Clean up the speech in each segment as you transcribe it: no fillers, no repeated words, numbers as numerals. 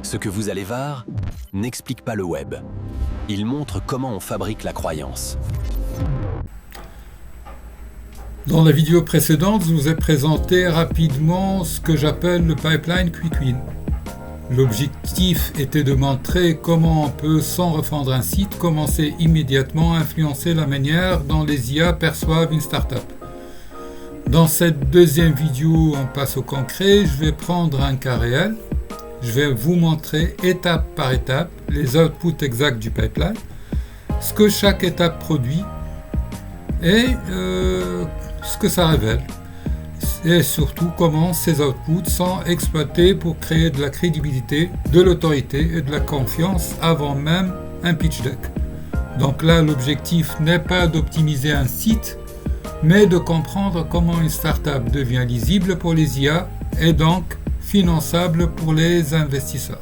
Ce que vous allez voir n'explique pas le web. Il montre comment on fabrique la croyance. Dans la vidéo précédente, je vous ai présenté rapidement ce que j'appelle le pipeline Quick Win. L'objectif était de montrer comment on peut, sans refondre un site, commencer immédiatement à influencer la manière dont les IA perçoivent une startup. Dans cette deuxième vidéo, on passe au concret. Je vais prendre un cas réel. Je vais vous montrer étape par étape les outputs exacts du pipeline, ce que chaque étape produit et ce que ça révèle. Et surtout comment ces outputs sont exploités pour créer de la crédibilité, de l'autorité et de la confiance avant même un pitch deck. Donc là, l'objectif n'est pas d'optimiser un site, mais de comprendre comment une startup devient lisible pour les IA et donc finançable pour les investisseurs.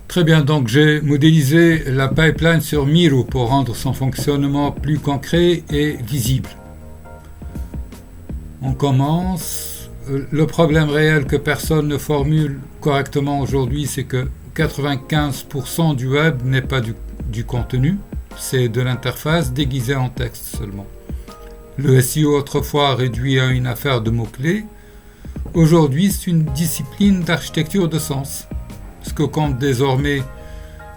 Très bien, donc j'ai modélisé la pipeline sur Miro pour rendre son fonctionnement plus concret et visible. On commence. Le problème réel que personne ne formule correctement aujourd'hui, c'est que 95% du web n'est pas du contenu, c'est de l'interface déguisée en texte seulement. Le SEO autrefois réduit à une affaire de mots-clés, aujourd'hui c'est une discipline d'architecture de sens. Ce que compte désormais,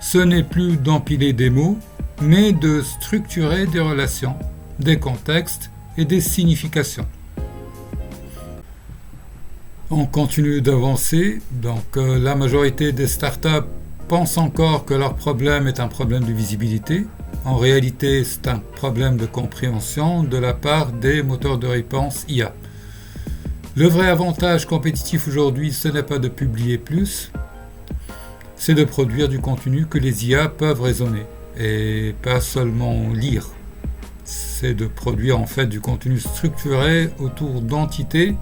ce n'est plus d'empiler des mots, mais de structurer des relations, des contextes et des significations. On continue d'avancer, donc la majorité des startups pensent encore que leur problème est un problème de visibilité. En réalité, c'est un problème de compréhension de la part des moteurs de réponse IA. Le vrai avantage compétitif aujourd'hui, ce n'est pas de publier plus, c'est de produire du contenu que les IA peuvent raisonner et pas seulement lire. C'est de produire en fait du contenu structuré autour d'entités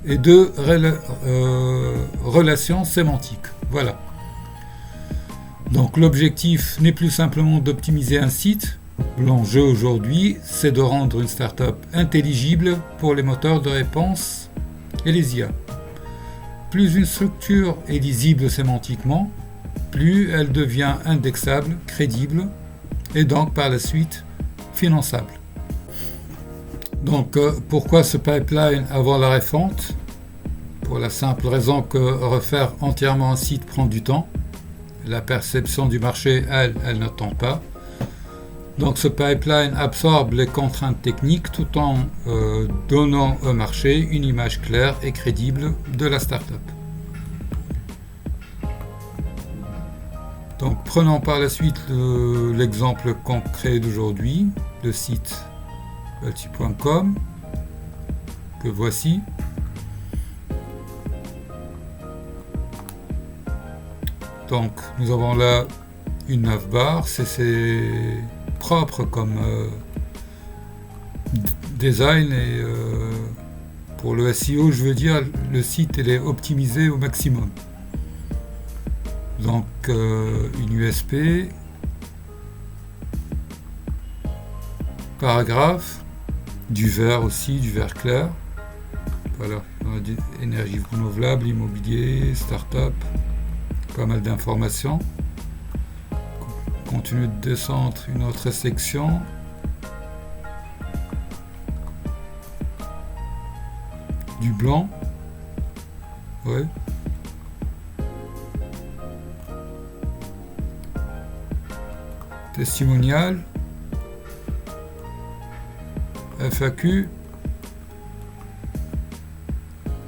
et de relations sémantiques. Voilà. Donc l'objectif n'est plus simplement d'optimiser un site. L'enjeu aujourd'hui, c'est de rendre une startup intelligible pour les moteurs de réponse et les IA. Plus une structure est lisible sémantiquement, plus elle devient indexable, crédible et donc par la suite finançable. Donc pourquoi ce pipeline avant la refonte? Pour la simple raison que refaire entièrement un site prend du temps. La perception du marché, elle ne tend pas. Donc ce pipeline absorbe les contraintes techniques tout en donnant au marché une image claire et crédible de la startup. Donc prenons par la suite l'exemple concret d'aujourd'hui, le site Balti.com que voici. Donc nous avons là une navbar, c'est propre comme design et pour le SEO, je veux dire, le site il est optimisé au maximum. Donc une USP, paragraphe, du vert aussi, du vert clair. Voilà, on a dit énergie renouvelable, immobilier, start-up, pas mal d'informations. Continue de descendre une autre section. Du blanc. Ouais. Testimonial. FAQ.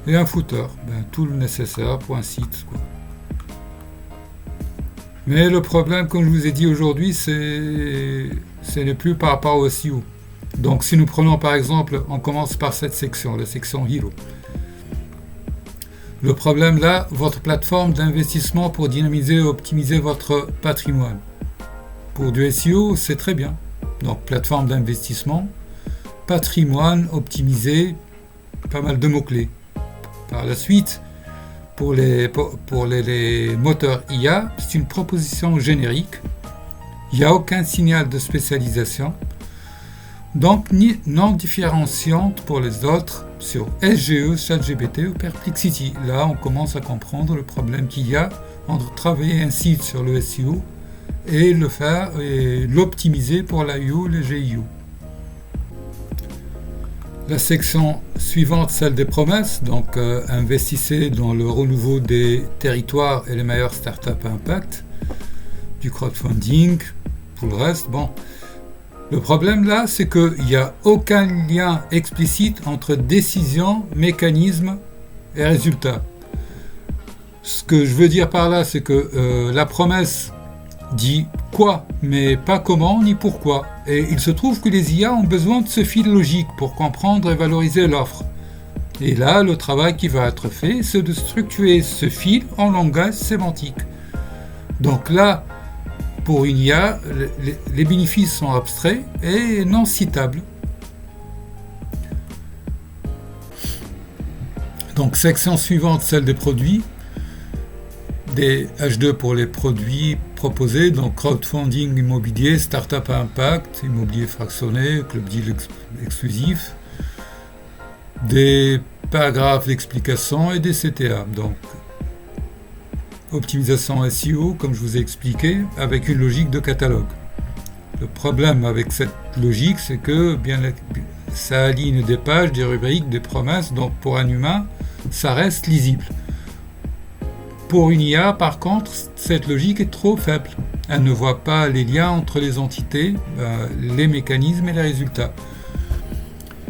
Et un footer. Tout le nécessaire pour un site, quoi. Mais le problème, comme je vous ai dit aujourd'hui, ce n'est plus par rapport au SEO. Donc si nous prenons par exemple, on commence par cette section, la section Hero. Le problème là, votre plateforme d'investissement pour dynamiser et optimiser votre patrimoine. Pour du SEO, c'est très bien. Donc plateforme d'investissement, patrimoine optimisé, pas mal de mots-clés. Par la suite, pour les moteurs IA, c'est une proposition générique. Il n'y a aucun signal de spécialisation, donc non différenciante pour les autres sur SGE, ChatGPT ou Perplexity. Là, on commence à comprendre le problème qu'il y a entre travailler un site sur le SEO et le faire et l'optimiser pour l'IO, le GIO. La section suivante, celle des promesses, donc investissez dans le renouveau des territoires et les meilleures startups à impact, du crowdfunding, pour le reste, bon. Le problème là, c'est qu'il n'y a aucun lien explicite entre décision, mécanisme et résultat. Ce que je veux dire par là, c'est que la promesse dit quoi, mais pas comment ni pourquoi. Et il se trouve que les IA ont besoin de ce fil logique pour comprendre et valoriser l'offre. Et là, le travail qui va être fait, c'est de structurer ce fil en langage sémantique. Donc là, pour une IA, les bénéfices sont abstraits et non citables. Donc, section suivante, celle des produits. Des H2 pour les produits proposés, donc crowdfunding immobilier, startup à impact, immobilier fractionné, club deal exclusif, des paragraphes d'explication et des CTA. Donc, optimisation SEO, comme je vous ai expliqué, avec une logique de catalogue. Le problème avec cette logique, c'est que ça aligne des pages, des rubriques, des promesses, donc pour un humain, ça reste lisible. Pour une IA, par contre, cette logique est trop faible. Elle ne voit pas les liens entre les entités, les mécanismes et les résultats.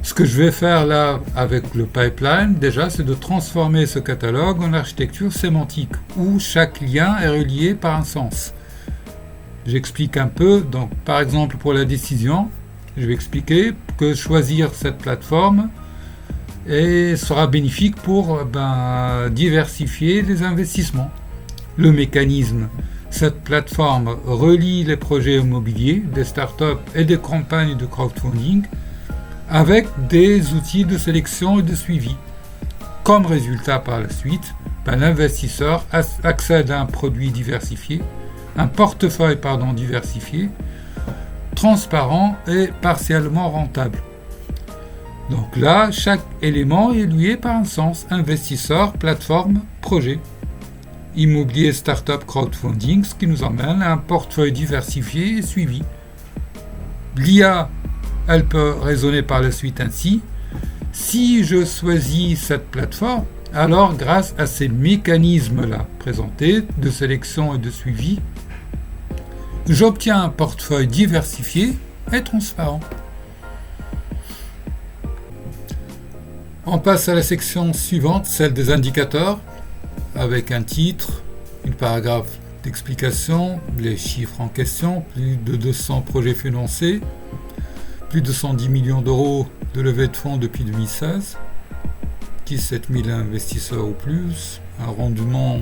Ce que je vais faire là avec le pipeline, déjà, c'est de transformer ce catalogue en architecture sémantique, où chaque lien est relié par un sens. J'explique un peu. Donc, par exemple, pour la décision, je vais expliquer que choisir cette plateforme sera bénéfique pour diversifier les investissements. Le mécanisme, cette plateforme relie les projets immobiliers, des startups et des campagnes de crowdfunding avec des outils de sélection et de suivi. Comme résultat par la suite, l'investisseur accède à un produit diversifié, un portefeuille diversifié, transparent et partiellement rentable. Donc là, chaque élément est lié par un sens: investisseur, plateforme, projet. Immobilier, startup, crowdfunding, ce qui nous emmène à un portefeuille diversifié et suivi. L'IA, elle peut raisonner par la suite ainsi: si je choisis cette plateforme, alors grâce à ces mécanismes-là présentés de sélection et de suivi, j'obtiens un portefeuille diversifié et transparent. On passe à la section suivante, celle des indicateurs, avec un titre, une paragraphe d'explication, les chiffres en question: plus de 200 projets financés, plus de 110 millions d'euros de levée de fonds depuis 2016, 17 000 investisseurs ou plus, un rendement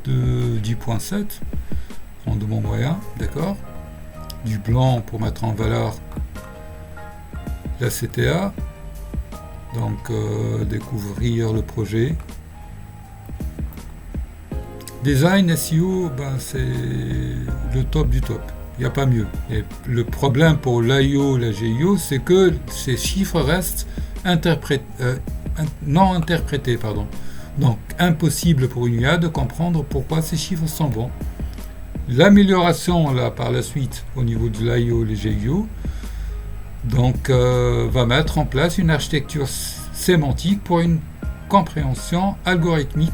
de 10,7, rendement moyen, d'accord, du blanc pour mettre en valeur la CTA, donc découvrir le projet. Design SEO, c'est le top du top, il n'y a pas mieux. Et le problème pour l'IO, la GIO, c'est que ces chiffres restent non interprétés. Donc impossible pour une IA de comprendre pourquoi ces chiffres sont bons. L'amélioration là par la suite au niveau de l'IO, les GIO, va mettre en place une architecture sémantique pour une compréhension algorithmique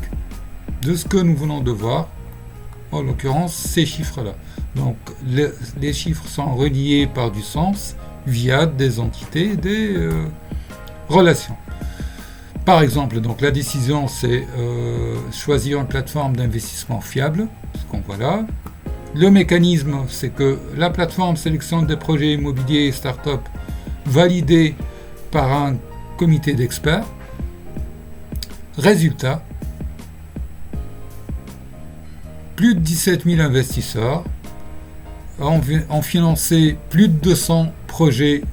de ce que nous venons de voir, en l'occurrence ces chiffres-là. Donc les chiffres sont reliés par du sens via des entités, des relations. Par exemple, donc la décision, c'est choisir une plateforme d'investissement fiable, ce qu'on voit là. Le mécanisme, c'est que la plateforme sélectionne des projets immobiliers et start-up validés par un comité d'experts. Résultat, plus de 17 000 investisseurs ont financé plus de 200 projets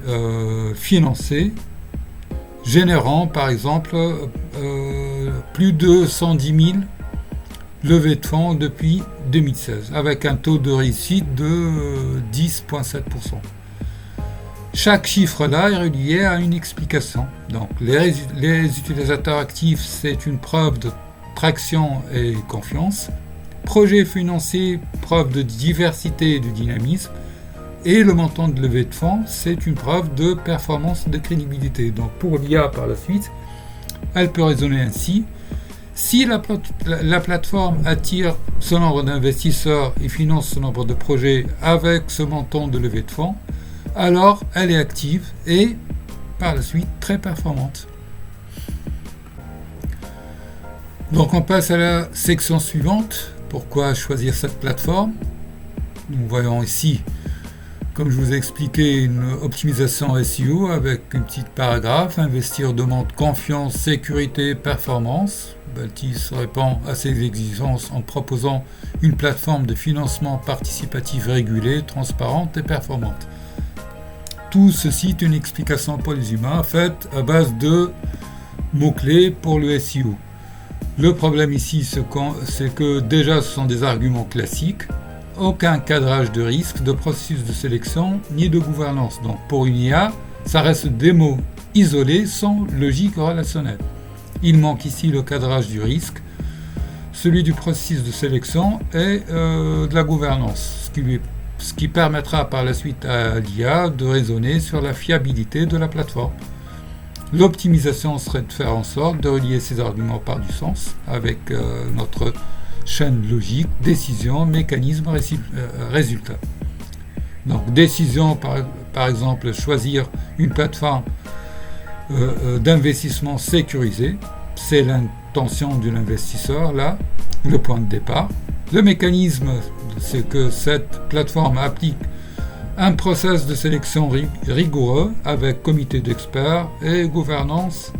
financés, générant par exemple plus de 110 000 levées de fonds depuis 2016, avec un taux de réussite de 10,7%. Chaque chiffre là est relié à une explication. Donc les utilisateurs actifs, c'est une preuve de traction et confiance. Projet financier, preuve de diversité et de dynamisme. Et le montant de levée de fonds, c'est une preuve de performance et de crédibilité. Donc pour l'IA par la suite, elle peut raisonner ainsi. Si la plateforme attire ce nombre d'investisseurs et finance ce nombre de projets avec ce montant de levée de fonds, alors elle est active et par la suite très performante. Donc on passe à la section suivante. Pourquoi choisir cette plateforme? Nous voyons ici, comme je vous ai expliqué, une optimisation SEO avec une petite paragraphe. Investir demande confiance, sécurité, performance. Baltis répond à ces exigences en proposant une plateforme de financement participatif régulée, transparente et performante. Tout ceci est une explication pour les humains faite à base de mots-clés pour le SEO. Le problème ici, c'est que déjà ce sont des arguments classiques. Aucun cadrage de risque, de processus de sélection, ni de gouvernance. Donc pour une IA, ça reste des mots isolés sans logique relationnelle. Il manque ici le cadrage du risque, celui du processus de sélection et de la gouvernance, ce qui permettra par la suite à l'IA de raisonner sur la fiabilité de la plateforme. L'optimisation serait de faire en sorte de relier ces arguments par du sens avec notre chaîne logique, décision, mécanisme, résultat. Donc décision, par exemple, choisir une plateforme d'investissement sécurisée, c'est l'intention de l'investisseur, là, le point de départ. Le mécanisme, c'est que cette plateforme applique un process de sélection rigoureux avec comité d'experts et gouvernance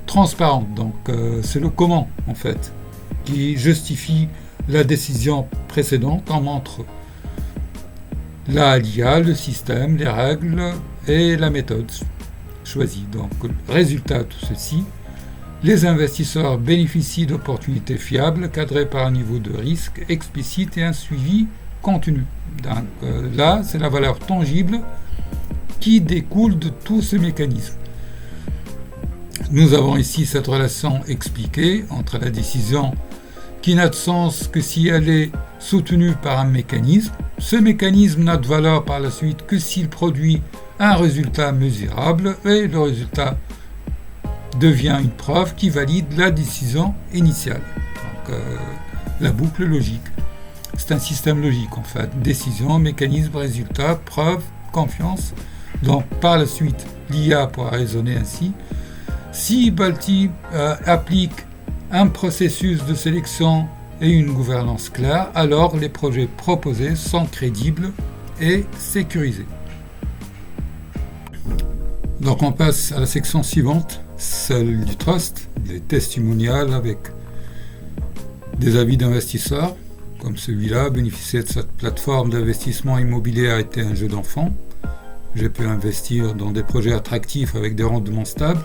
transparente. Donc c'est le comment en fait qui justifie la décision précédente. On montre l'IA, le système, les règles et la méthode choisie. Donc résultat de tout ceci, les investisseurs bénéficient d'opportunités fiables cadrées par un niveau de risque explicite et un suivi continu. Donc là, c'est la valeur tangible qui découle de tous ces mécanismes. Nous avons ici cette relation expliquée entre la décision qui n'a de sens que si elle est soutenue par un mécanisme. Ce mécanisme n'a de valeur par la suite que s'il produit un résultat mesurable et le résultat devient une preuve qui valide la décision initiale. Donc la boucle logique. C'est un système logique en fait. Décision, mécanisme, résultat, preuve, confiance. Donc par la suite, l'IA pourra raisonner ainsi. Si Balti applique un processus de sélection et une gouvernance claire, alors les projets proposés sont crédibles et sécurisés. Donc on passe à la section suivante, celle du trust, des testimonials avec des avis d'investisseurs. Comme celui-là, bénéficier de cette plateforme d'investissement immobilier a été un jeu d'enfant. J'ai pu investir dans des projets attractifs avec des rendements stables.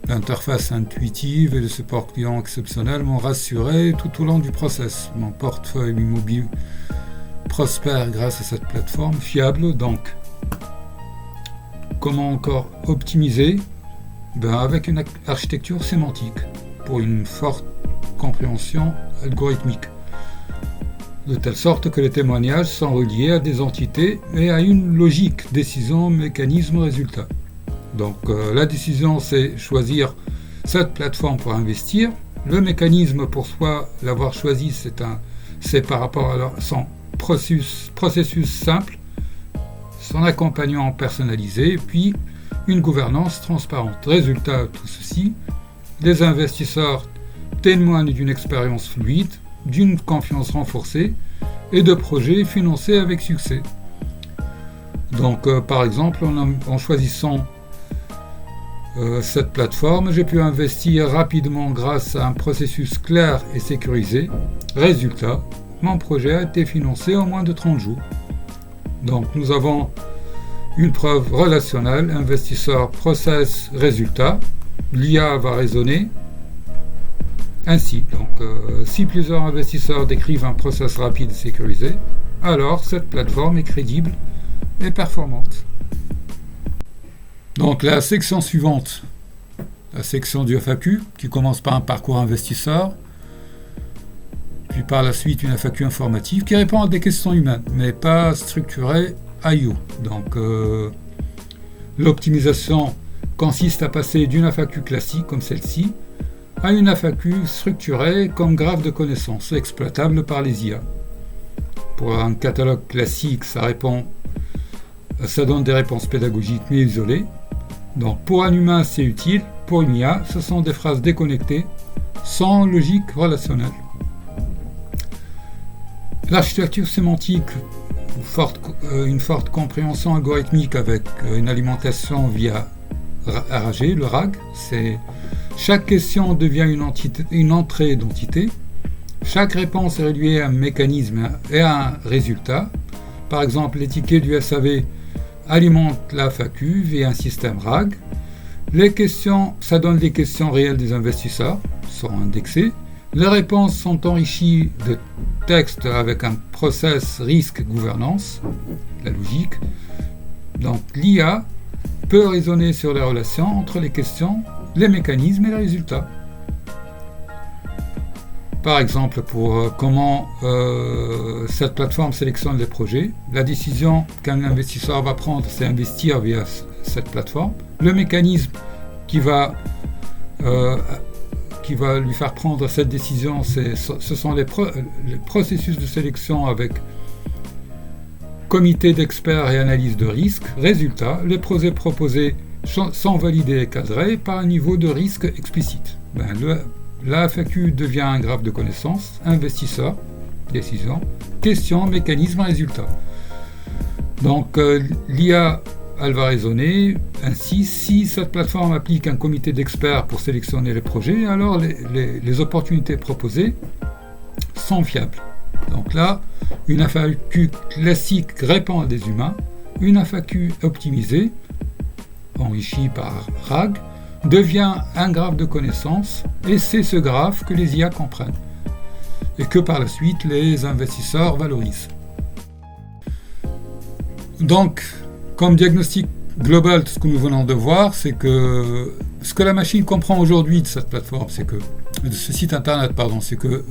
L'interface intuitive et le support client exceptionnel m'ont rassuré tout au long du process. Mon portefeuille immobilier prospère grâce à cette plateforme fiable. Donc, comment encore optimiser? Avec une architecture sémantique pour une forte compréhension algorithmique. De telle sorte que les témoignages sont reliés à des entités et à une logique, décision, mécanisme, résultat. Donc la décision, c'est choisir cette plateforme pour investir. Le mécanisme, pour soi, l'avoir choisi, c'est par rapport à son processus simple, son accompagnement personnalisé, puis une gouvernance transparente. Résultat de tout ceci, les investisseurs témoignent d'une expérience fluide, d'une confiance renforcée et de projets financés avec succès. Donc par exemple, en choisissant cette plateforme, j'ai pu investir rapidement grâce à un processus clair et sécurisé. Résultat, mon projet a été financé en moins de 30 jours. Donc nous avons une preuve relationnelle, investisseur, process, résultat. L'IA va raisonner ainsi. Donc si plusieurs investisseurs décrivent un process rapide et sécurisé, alors cette plateforme est crédible et performante. Donc la section suivante, la section du FAQ, qui commence par un parcours investisseur, puis par la suite une FAQ informative qui répond à des questions humaines, mais pas structurée IO. Donc l'optimisation consiste à passer d'une FAQ classique comme celle-ci à une FAQ structurée comme graphe de connaissances exploitable par les IA. Pour un catalogue classique, ça donne des réponses pédagogiques mais isolées. Donc pour un humain, c'est utile. Pour une IA, ce sont des phrases déconnectées, sans logique relationnelle. L'architecture sémantique, une forte compréhension algorithmique avec une alimentation via RAG, le RAG, chaque question devient une entrée d'entité. Chaque réponse est reliée à un mécanisme et à un résultat. Par exemple, les tickets du SAV alimentent la FAQ via un système RAG. Les questions, ça donne les questions réelles des investisseurs, sont indexées. Les réponses sont enrichies de texte avec un process risque-gouvernance, la logique. Donc l'IA peut raisonner sur les relations entre les questions, les mécanismes et les résultats. Par exemple, pour comment cette plateforme sélectionne les projets, la décision qu'un investisseur va prendre, c'est investir via cette plateforme. Le mécanisme qui va lui faire prendre cette décision, ce sont les processus de sélection avec comité d'experts et analyse de risque. Résultat, les projets proposés sont validés et cadrés par un niveau de risque explicite. La FAQ devient un graphe de connaissances, investisseur, décision, question, mécanisme, résultat. Donc l'IA, elle va raisonner ainsi. Si cette plateforme applique un comité d'experts pour sélectionner les projets, alors les opportunités proposées sont fiables. Donc là, une FAQ classique répond à des humains, une FAQ optimisée, enrichie par RAG, devient un graphe de connaissances, et c'est ce graphe que les IA comprennent et que par la suite les investisseurs valorisent. Donc, comme diagnostic global, ce que nous venons de voir, c'est que ce que la machine comprend aujourd'hui de cette plateforme, de ce site internet, c'est que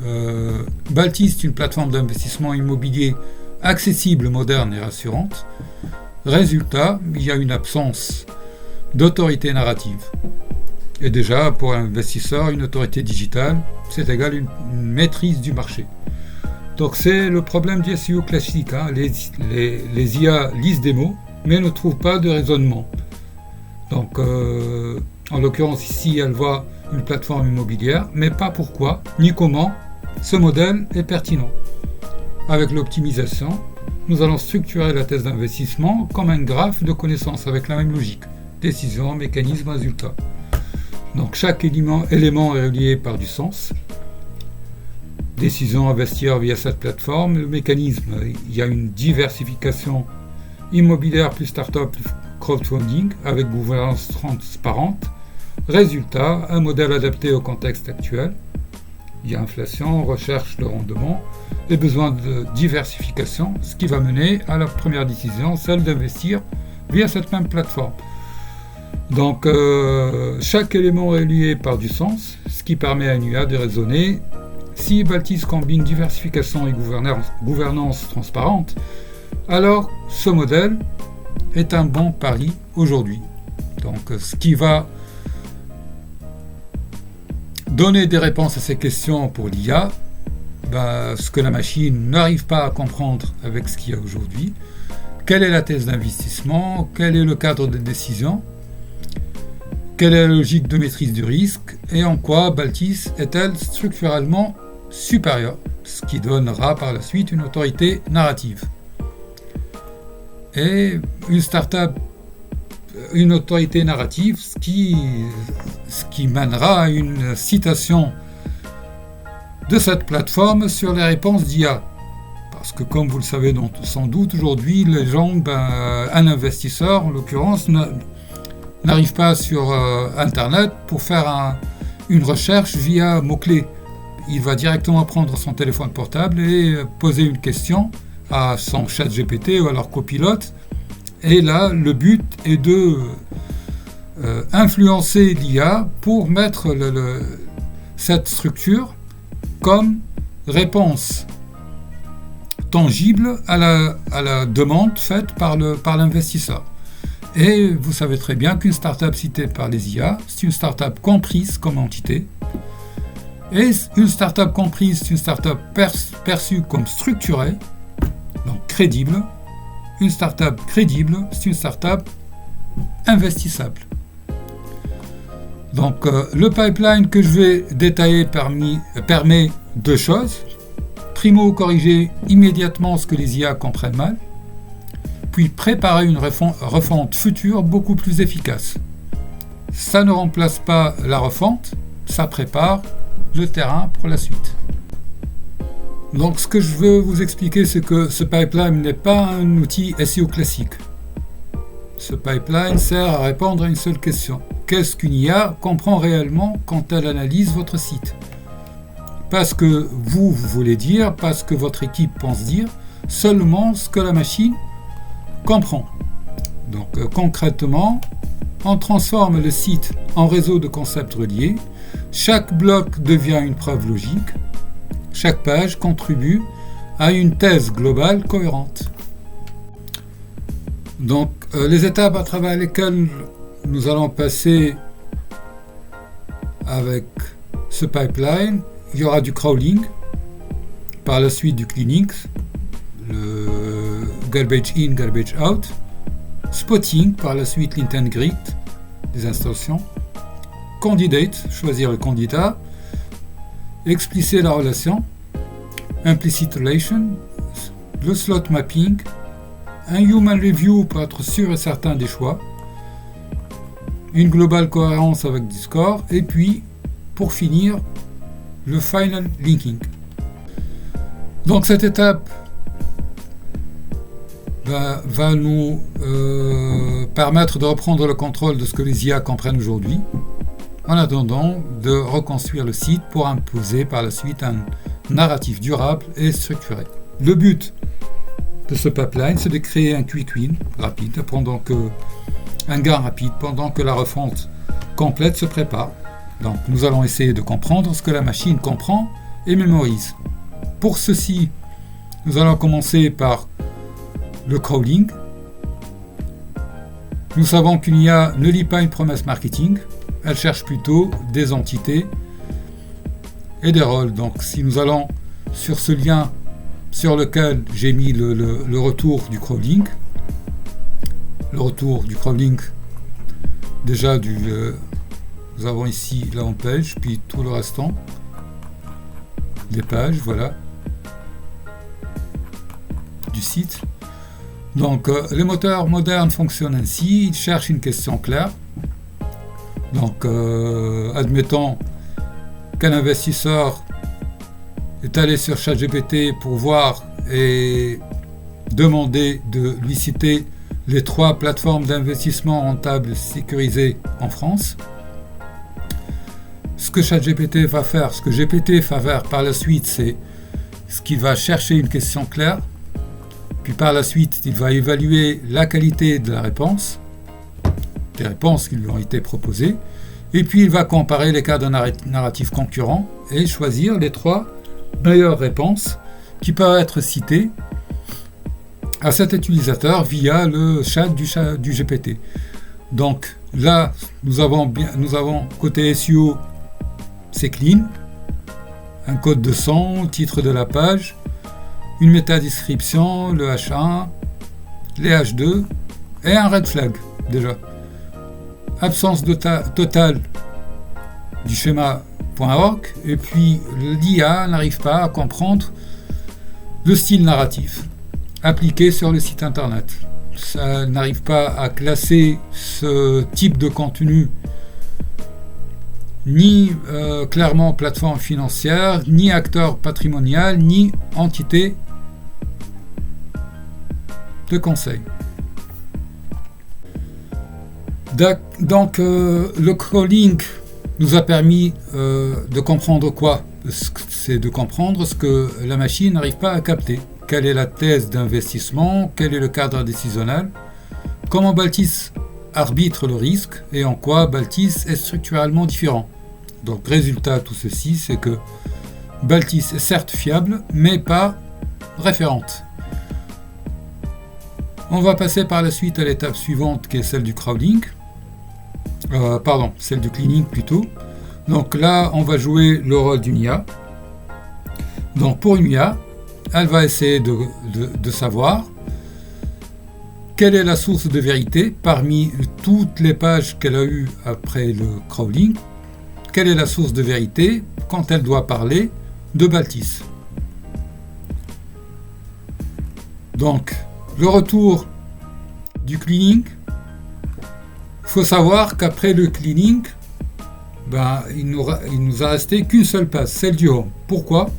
Baltis est une plateforme d'investissement immobilier accessible, moderne et rassurante. Résultat, il y a une absence d'autorité narrative. Et déjà, pour un investisseur, une autorité digitale, c'est égal à une maîtrise du marché. Donc c'est le problème du SEO classique. Les IA lisent des mots, mais ne trouvent pas de raisonnement. Donc, en l'occurrence ici, elle voit une plateforme immobilière, mais pas pourquoi, ni comment ce modèle est pertinent. Avec l'optimisation, nous allons structurer la thèse d'investissement comme un graphe de connaissances avec la même logique. Décision, mécanisme, résultat. Donc chaque élément est relié par du sens. Décision, investir via cette plateforme. Le mécanisme, il y a une diversification immobilière plus start-up, plus crowdfunding avec gouvernance transparente. Résultat, un modèle adapté au contexte actuel. Il y a inflation, recherche de rendement et besoin de diversification, ce qui va mener à la première décision, celle d'investir via cette même plateforme. Donc, chaque élément est lié par du sens, ce qui permet à une IA de raisonner. Si Baltis combine diversification et gouvernance transparente, alors ce modèle est un bon pari aujourd'hui. Donc, ce qui va donner des réponses à ces questions pour l'IA, ce que la machine n'arrive pas à comprendre avec ce qu'il y a aujourd'hui. Quelle est la thèse d'investissement? Quel est le cadre de décision? Quelle est la logique de maîtrise du risque? Et en quoi Baltis est-elle structurellement supérieure? Ce qui donnera par la suite une autorité narrative. Et une start-up, une autorité narrative, ce qui mènera à une citation de cette plateforme sur les réponses d'IA. Parce que comme vous le savez sans doute, aujourd'hui, les gens, un investisseur en l'occurrence, n'arrive pas sur Internet pour faire une recherche via mots-clés. Il va directement prendre son téléphone portable et poser une question à son chat GPT ou à leur copilote. Et là, le but est influencer l'IA pour mettre cette structure comme réponse tangible à la demande faite par l'investisseur. Et vous savez très bien qu'une startup citée par les IA, c'est une startup comprise comme entité. Et une startup comprise, c'est une startup perçue comme structurée, donc crédible. Une startup crédible, c'est une startup investissable. Donc le pipeline que je vais détailler permet deux choses. Primo, corriger immédiatement ce que les IA comprennent mal, puis préparer une refonte future beaucoup plus efficace. Ça ne remplace pas la refonte, ça prépare le terrain pour la suite. Donc ce que je veux vous expliquer, c'est que ce pipeline n'est pas un outil SEO classique. Ce pipeline sert à répondre à une seule question. Qu'est-ce qu'une IA comprend réellement quand elle analyse votre site ? Pas ce que vous voulez dire, pas ce que votre équipe pense dire, seulement ce que la machine comprend. Donc concrètement, on transforme le site en réseau de concepts reliés. Chaque bloc devient une preuve logique. Chaque page contribue à une thèse globale cohérente. Donc les étapes à travers lesquelles nous allons passer avec ce pipeline, il y aura du crawling, par la suite du cleaning, le garbage in, garbage out, spotting, par la suite l'intent grid des installations, candidate, choisir le candidat, expliciter la relation, implicit relation, le slot mapping, un human review pour être sûr et certain des choix, une globale cohérence avec du score, et puis, pour finir, le final linking. Donc cette étape va nous permettre de reprendre le contrôle de ce que les IA comprennent aujourd'hui, en attendant de reconstruire le site pour imposer par la suite un narratif durable et structuré. Le but de ce pipeline, c'est de créer un quick win rapide, un gain rapide pendant que la refonte complète se prépare. Donc nous allons essayer de comprendre ce que la machine comprend et mémorise. Pour ceci, nous allons commencer par le crawling. Nous savons qu'une IA ne lit pas une promesse marketing, elle cherche plutôt des entités et des rôles. Donc si nous allons sur ce lien sur lequel j'ai mis le retour du crawling, déjà nous avons ici la home page, puis tout le restant des pages, voilà, du site. Donc les moteurs modernes fonctionnent ainsi, ils cherchent une question claire. Donc admettons qu'un investisseur est allé sur ChatGPT pour voir et demander de lui citer les 3 plateformes d'investissement rentables sécurisées en France. Ce que ChatGPT va faire, ce que GPT va faire par la suite, c'est ce qu'il va chercher une question claire, puis par la suite, il va évaluer la qualité de la réponse, des réponses qui lui ont été proposées, et puis il va comparer les cas de narratifs concurrents et choisir les 3 meilleures réponses qui peuvent être citées à cet utilisateur via le chat du GPT. Donc là, nous avons côté SEO, c'est clean, un code de son, titre de la page, une métadescription, le H1, les H2 et un red flag déjà. Absence totale du schéma.org, et puis l'IA n'arrive pas à comprendre le style narratif appliqué sur le site internet. Ça n'arrive pas à classer ce type de contenu ni clairement plateforme financière, ni acteur patrimonial, ni entité de conseil. Donc le crawling nous a permis de comprendre quoi ? C'est de comprendre ce que la machine n'arrive pas à capter. Quelle est la thèse d'investissement ? Quel est le cadre décisionnel ? Comment bâtissent arbitre le risque et en quoi Baltis est structurellement différent. Donc résultat de tout ceci, c'est que Baltis est certes fiable, mais pas référente. On va passer par la suite à l'étape suivante qui est celle du crawling. Celle du cleaning plutôt. Donc là, on va jouer le rôle d'une IA. Donc pour une IA, elle va essayer de savoir quelle est la source de vérité parmi toutes les pages qu'elle a eues après le crawling. Quelle est la source de vérité quand elle doit parler de Baltis. Donc, le retour du cleaning, il faut savoir qu'après le cleaning, il nous a resté qu'une seule page, celle du home. Pourquoi ?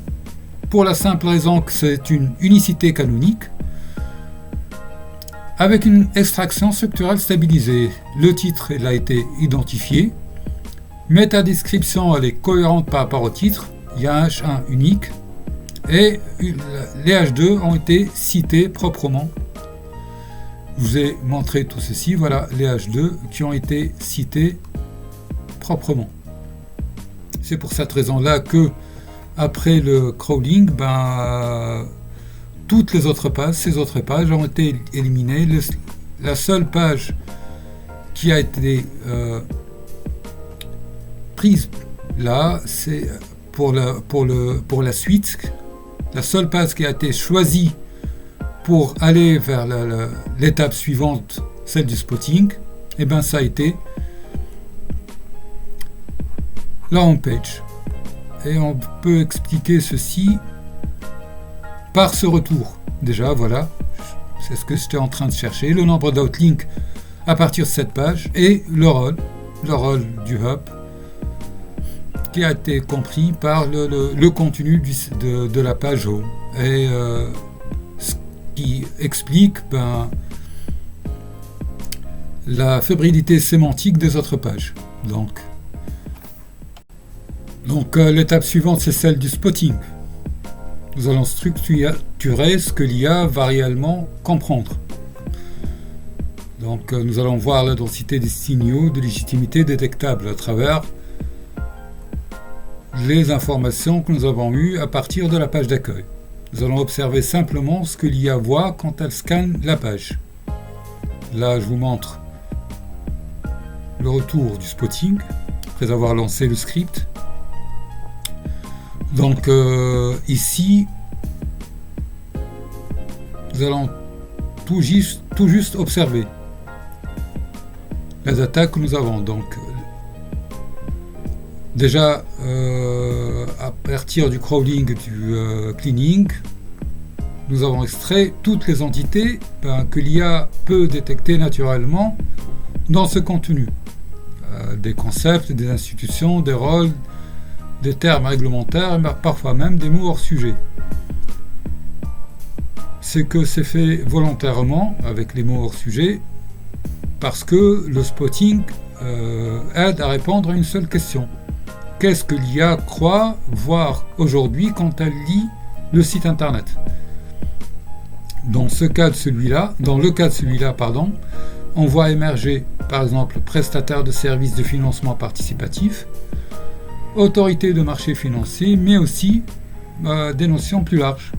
Pour la simple raison que c'est une unicité canonique avec une extraction structurelle stabilisée. Le titre il a été identifié, métadescription elle est cohérente par rapport au titre, il y a un H1 unique et les H2 ont été cités proprement. Je vous ai montré tout ceci, voilà les H2 qui ont été cités proprement. C'est pour cette raison-là que après le crawling, toutes les autres pages, ces autres pages ont été éliminées. La seule page qui a été prise là, c'est pour la suite. La seule page qui a été choisie pour aller vers l'étape suivante, celle du spotting, ça a été la home page. Et on peut expliquer ceci par ce retour. Déjà, voilà, c'est ce que j'étais en train de chercher, le nombre d'outlinks à partir de cette page et le rôle du hub qui a été compris par le contenu de la page home. Et ce qui explique la fébrilité sémantique des autres pages. Donc l'étape suivante, c'est celle du spotting. Nous allons structurer ce que l'IA va réellement comprendre. Donc nous allons voir la densité des signaux de légitimité détectables à travers les informations que nous avons eues à partir de la page d'accueil. Nous allons observer simplement ce que l'IA voit quand elle scanne la page. Là, je vous montre le retour du spotting après avoir lancé le script. Donc ici, nous allons tout juste observer la data que nous avons. Donc déjà à partir du crawling, du cleaning, nous avons extrait toutes les entités que l'IA peut détecter naturellement dans ce contenu. Des concepts, des institutions, des rôles, des termes réglementaires, mais parfois même des mots hors sujet. C'est que c'est fait volontairement avec les mots hors sujet parce que le spotting aide à répondre à une seule question. Qu'est-ce que l'IA croit voir aujourd'hui quand elle lit le site internet ? Dans le cas de celui-là, on voit émerger par exemple prestataire de services de financement participatif, autorité de marché financier, mais aussi des notions plus larges,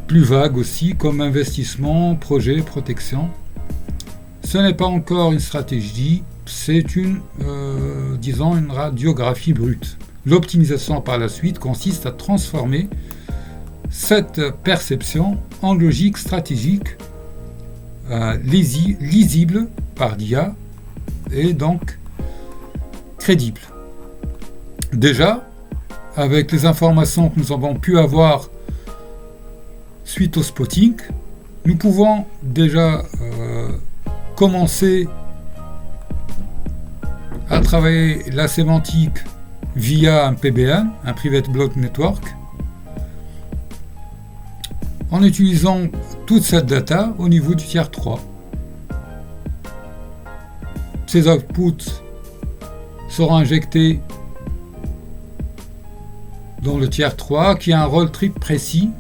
plus vagues aussi, comme investissement, projet, protection. Ce n'est pas encore une stratégie, c'est une radiographie brute. L'optimisation par la suite consiste à transformer cette perception en logique stratégique lisible par l'IA et donc crédible. Déjà, avec les informations que nous avons pu avoir suite au spotting, nous pouvons déjà commencer à travailler la sémantique via un PBN, un Private Block Network, en utilisant toute cette data au niveau du tiers 3. Ces outputs seront injectés dans le tiers 3 qui a un rôle très précis,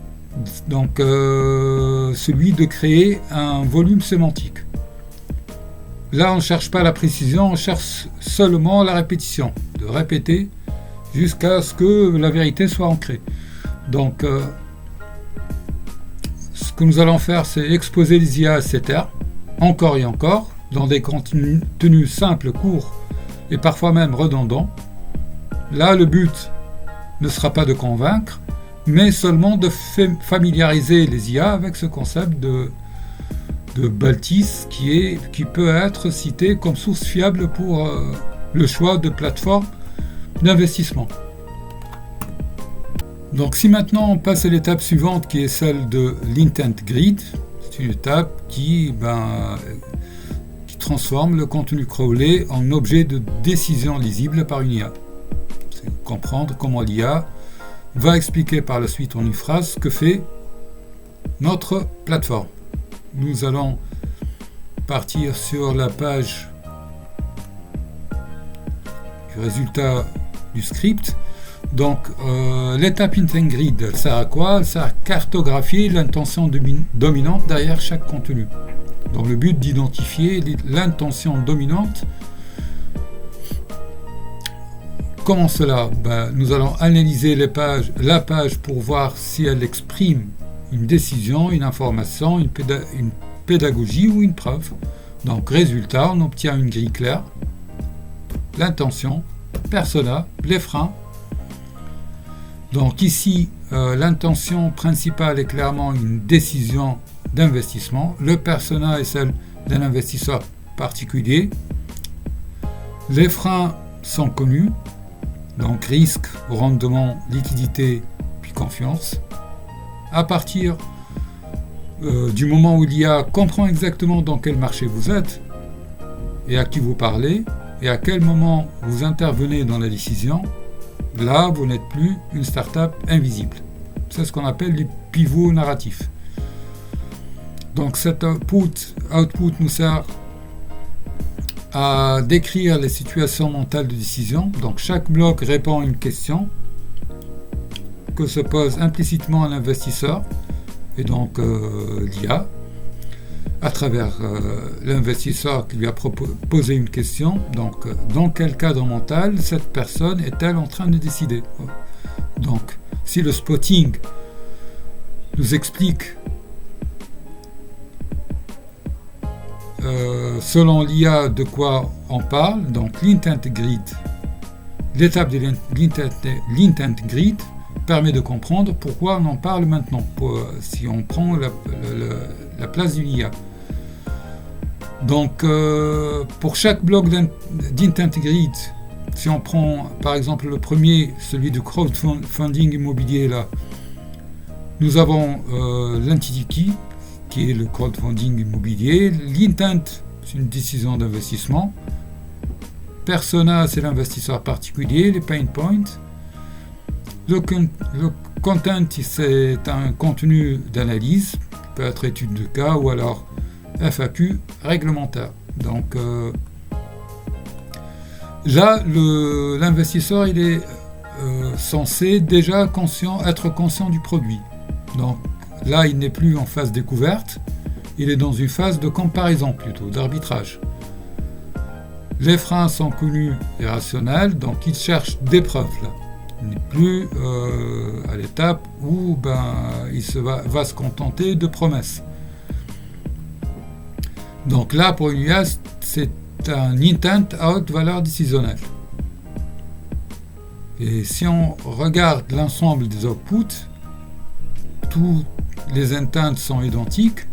donc celui de créer un volume sémantique. Là, on ne cherche pas la précision, on cherche seulement la répétition, de répéter jusqu'à ce que la vérité soit ancrée. Donc, ce que nous allons faire, c'est exposer les IA à ces termes, encore et encore, dans des contenus simples, courts et parfois même redondants. Là, le but ne sera pas de convaincre, mais seulement de familiariser les IA avec ce concept de Baltis qui peut être cité comme source fiable pour le choix de plateforme d'investissement. Donc si maintenant on passe à l'étape suivante qui est celle de l'Intent Grid, c'est une étape qui transforme le contenu crawlé en objet de décision lisible par une IA. C'est comprendre comment l'IA va expliquer par la suite en une phrase ce que fait notre plateforme. Nous allons partir sur la page du résultat du script. Donc, l'étape Intent Grid, elle sert à quoi? Elle sert à cartographier l'intention dominante derrière chaque contenu. Dans le but d'identifier l'intention dominante. Comment cela? Nous allons analyser la page pour voir si elle exprime une décision, une information, une pédagogie ou une preuve. Donc, résultat, on obtient une grille claire, l'intention, persona, les freins. Donc ici, l'intention principale est clairement une décision d'investissement. Le persona est celle d'un investisseur particulier. Les freins sont connus, donc risque, rendement, liquidité, puis confiance. À partir du moment où l'IA comprend exactement dans quel marché vous êtes et à qui vous parlez et à quel moment vous intervenez dans la décision, là, vous n'êtes plus une start-up invisible. C'est ce qu'on appelle les pivots narratifs. Donc cet output nous sert à décrire les situations mentales de décision. Donc chaque bloc répond à une question que se pose implicitement un investisseur et donc l'IA à travers l'investisseur qui lui a posé une question. Donc dans quel cadre mental cette personne est-elle en train de décider? Donc si le spotting nous explique selon l'IA de quoi on parle, donc l'Intent Grid, l'étape de l'Intent Grid permet de comprendre pourquoi on en parle maintenant, si on prend la place d'une IA. Donc pour chaque bloc d'Intent Grid, si on prend par exemple le premier, celui du crowdfunding immobilier là, nous avons l'entity key qui est le crowdfunding immobilier, l'intent c'est une décision d'investissement, persona c'est l'investisseur particulier, les pain points, le content c'est un contenu d'analyse, peut être étude de cas ou alors FAQ réglementaire. Donc là l'investisseur il est censé déjà être conscient du produit. Donc là il n'est plus en phase découverte, il est dans une phase de comparaison plutôt, d'arbitrage. Les freins sont connus et rationnels, donc il cherche des preuves là. Il n'est plus à l'étape où il va se contenter de promesses. Donc là, pour une IA, c'est un intent à haute valeur décisionnelle. Et si on regarde l'ensemble des outputs, tous les intents sont identiques.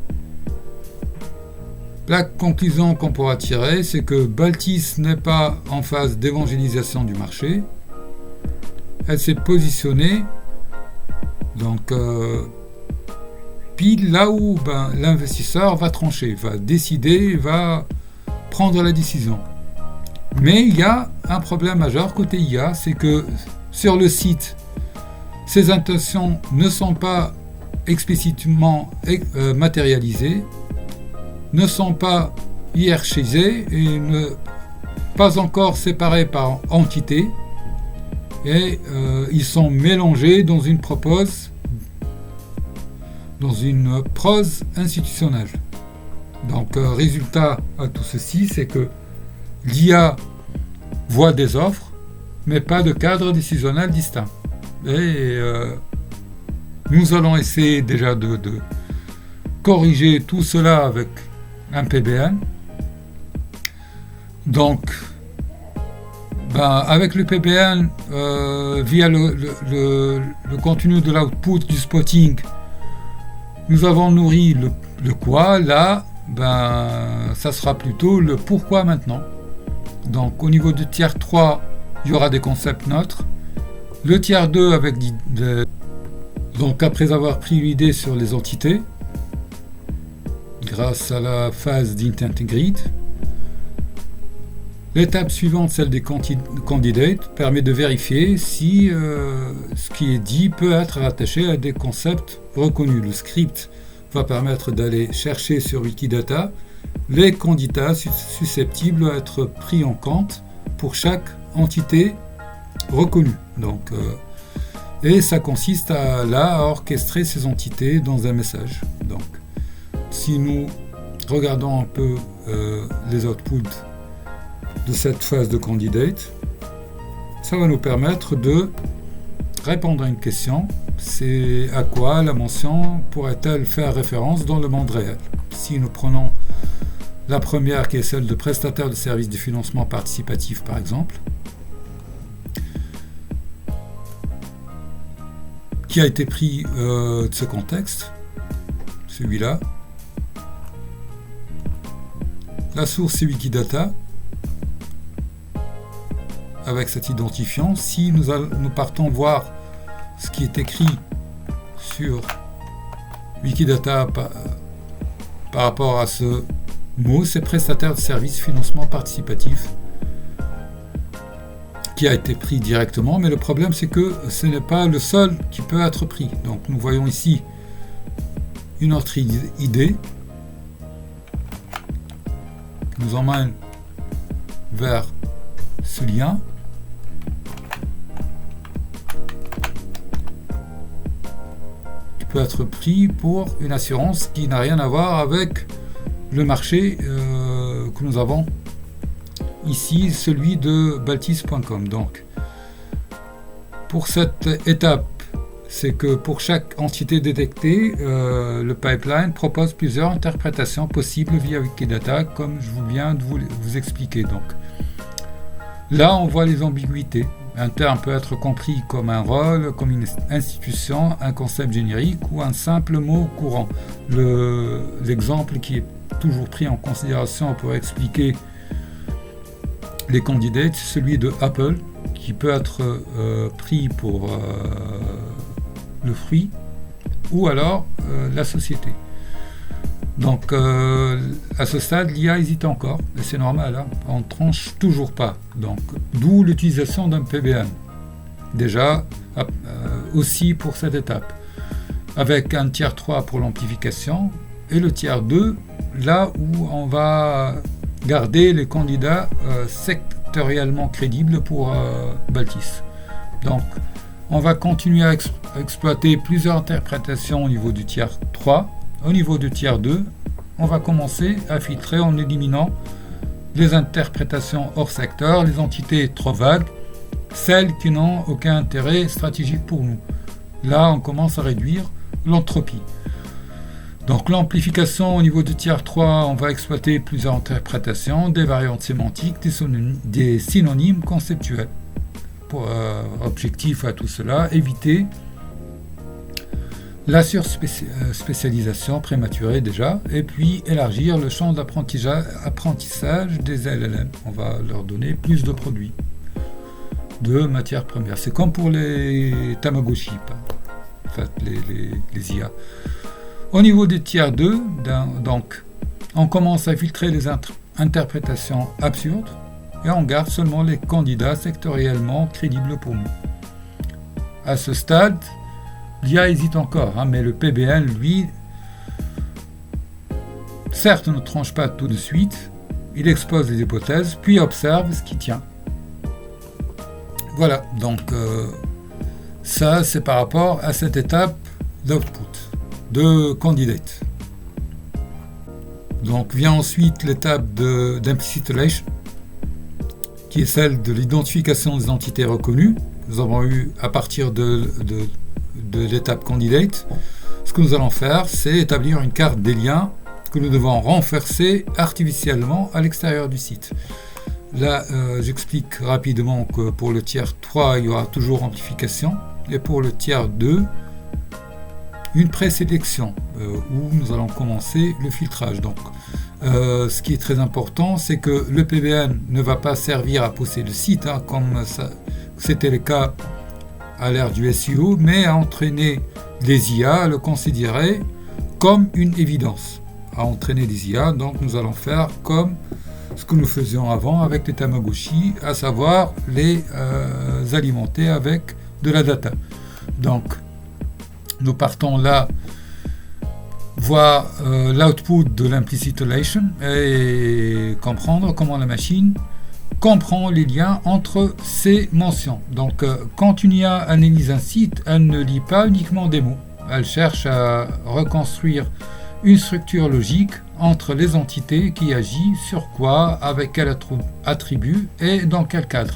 La conclusion qu'on pourra tirer, c'est que Baltis n'est pas en phase d'évangélisation du marché. Elle s'est positionnée donc pile là où l'investisseur va trancher, va décider, va prendre la décision. Mais il y a un problème majeur côté IA, c'est que sur le site, ces intentions ne sont pas explicitement matérialisées, ne sont pas hiérarchisées et pas encore séparées par entité. Et ils sont mélangés dans une prose institutionnelle. Donc, résultat à tout ceci, c'est que l'IA voit des offres, mais pas de cadre décisionnel distinct. Et nous allons essayer déjà de corriger tout cela avec un PBN. Donc, avec le PBN, via le contenu de l'output du spotting, nous avons nourri le quoi. Là, ça sera plutôt le pourquoi maintenant. Donc, au niveau du tiers 3, il y aura des concepts neutres. Le tiers 2, avec donc après avoir pris une idée sur les entités, grâce à la phase d'intent grid. L'étape suivante, celle des candidates, permet de vérifier si ce qui est dit peut être rattaché à des concepts reconnus. Le script va permettre d'aller chercher sur Wikidata les candidats susceptibles d'être pris en compte pour chaque entité reconnue. Donc, et ça consiste à orchestrer ces entités dans un message. Donc, si nous regardons un peu les outputs de cette phase de candidate, ça va nous permettre de répondre à une question. C'est à quoi la mention pourrait-elle faire référence dans le monde réel? Si nous prenons la première, qui est celle de prestataire de services de financement participatif par exemple, qui a été pris de ce contexte, celui-là. La source c'est Wikidata, avec cet identifiant. Si nous partons voir ce qui est écrit sur Wikidata par rapport à ce mot, c'est prestataire de services financement participatif, qui a été pris directement, mais le problème c'est que ce n'est pas le seul qui peut être pris. Donc nous voyons ici une autre idée qui nous emmène vers ce lien. Qui peut être pris pour une assurance qui n'a rien à voir avec le marché que nous avons ici, celui de Baltis.com. Donc, pour cette étape, c'est que pour chaque entité détectée, le pipeline propose plusieurs interprétations possibles via Wikidata, comme je viens de vous expliquer. Donc, là, on voit les ambiguïtés. Un terme peut être compris comme un rôle, comme une institution, un concept générique ou un simple mot courant. L'exemple qui est toujours pris en considération pour expliquer les candidats, c'est celui de Apple, qui peut être pris pour le fruit ou alors la société. Donc à ce stade, l'IA hésite encore, et c'est normal, hein, on ne tranche toujours pas. Donc d'où l'utilisation d'un PBN. Déjà, aussi pour cette étape, avec un tiers 3 pour l'amplification et le tiers 2, là où on va garder les candidats sectoriellement crédibles pour Baltis. Donc on va continuer à exploiter plusieurs interprétations au niveau du tiers 3. Au niveau du tiers 2, on va commencer à filtrer en éliminant les interprétations hors secteur, les entités trop vagues, celles qui n'ont aucun intérêt stratégique pour nous. Là, on commence à réduire l'entropie. Donc l'amplification au niveau du tiers 3, on va exploiter plusieurs interprétations, des variantes sémantiques, des synonymes conceptuels. Pour objectif à tout cela, éviter la surspécialisation prématurée déjà, et puis élargir le champ d'apprentissage des LLM. On va leur donner plus de produits, de matières premières. C'est comme pour les Tamagotchi, en fait, les IA. Au niveau des tiers 2, donc, on commence à filtrer les interprétations absurdes et on garde seulement les candidats sectoriellement crédibles pour nous. À ce stade, l'IA hésite encore, mais le PBN, lui, certes ne tranche pas tout de suite, il expose les hypothèses, puis observe ce qui tient. Voilà, donc ça c'est par rapport à cette étape d'output, de candidate. Donc vient ensuite l'étape d'implicitolation, qui est celle de l'identification des entités reconnues. Nous avons eu à partir de l'étape candidate. Ce que nous allons faire, c'est établir une carte des liens que nous devons renforcer artificiellement à l'extérieur du site. Là, j'explique rapidement que pour le tiers 3, il y aura toujours amplification, et pour le tiers 2, une présélection où nous allons commencer le filtrage. Donc, ce qui est très important, c'est que le PBN ne va pas servir à pousser le site, comme c'était le cas à l'ère du SEO, mais à entraîner les IA, à le considérer comme une évidence. À entraîner des IA, donc nous allons faire comme ce que nous faisions avant avec les Tamagotchi, à savoir les alimenter avec de la data. Donc, nous partons là voir l'output de l'implicitolation et comprendre comment la machine comprend les liens entre ces mentions. Donc, quand une IA analyse un site, elle ne lit pas uniquement des mots. Elle cherche à reconstruire une structure logique entre les entités qui agissent sur quoi, avec quel attribut et dans quel cadre.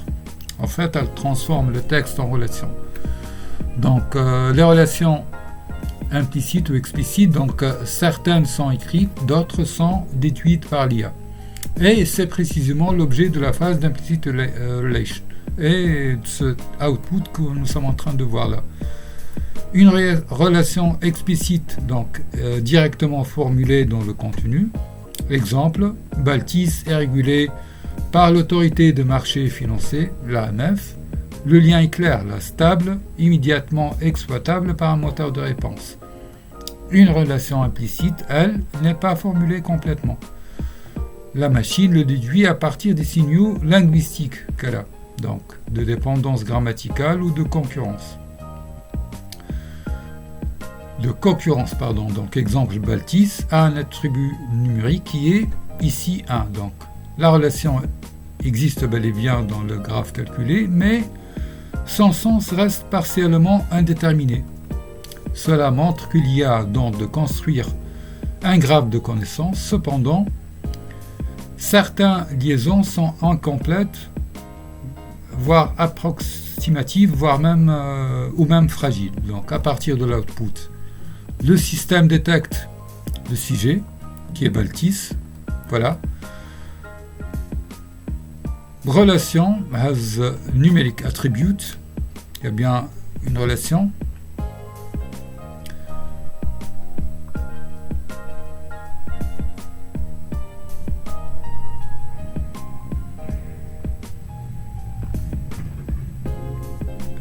En fait, elle transforme le texte en relations. Donc, les relations implicites ou explicites, donc certaines sont écrites, d'autres sont déduites par l'IA. Et c'est précisément l'objet de la phase d'implicit relation et de ce output que nous sommes en train de voir là. Une relation explicite, donc directement formulée dans le contenu. Exemple, Baltis est régulé par l'autorité de marché financier, l'AMF. Le lien est clair, là, stable, immédiatement exploitable par un moteur de réponse. Une relation implicite, elle, n'est pas formulée complètement. La machine le déduit à partir des signaux linguistiques qu'elle a, donc de dépendance grammaticale ou de concurrence. Donc exemple, Baltis a un attribut numérique qui est ici 1. Donc la relation existe bel et bien dans le graphe calculé, mais son sens reste partiellement indéterminé. Cela montre qu'il y a donc de construire un graphe de connaissances. Cependant, certaines liaisons sont incomplètes, voire approximatives, voire même ou même fragiles. Donc à partir de l'output, le système détecte le sujet, qui est Baltis. Voilà. Relation has numeric attribute. Il y a bien une relation.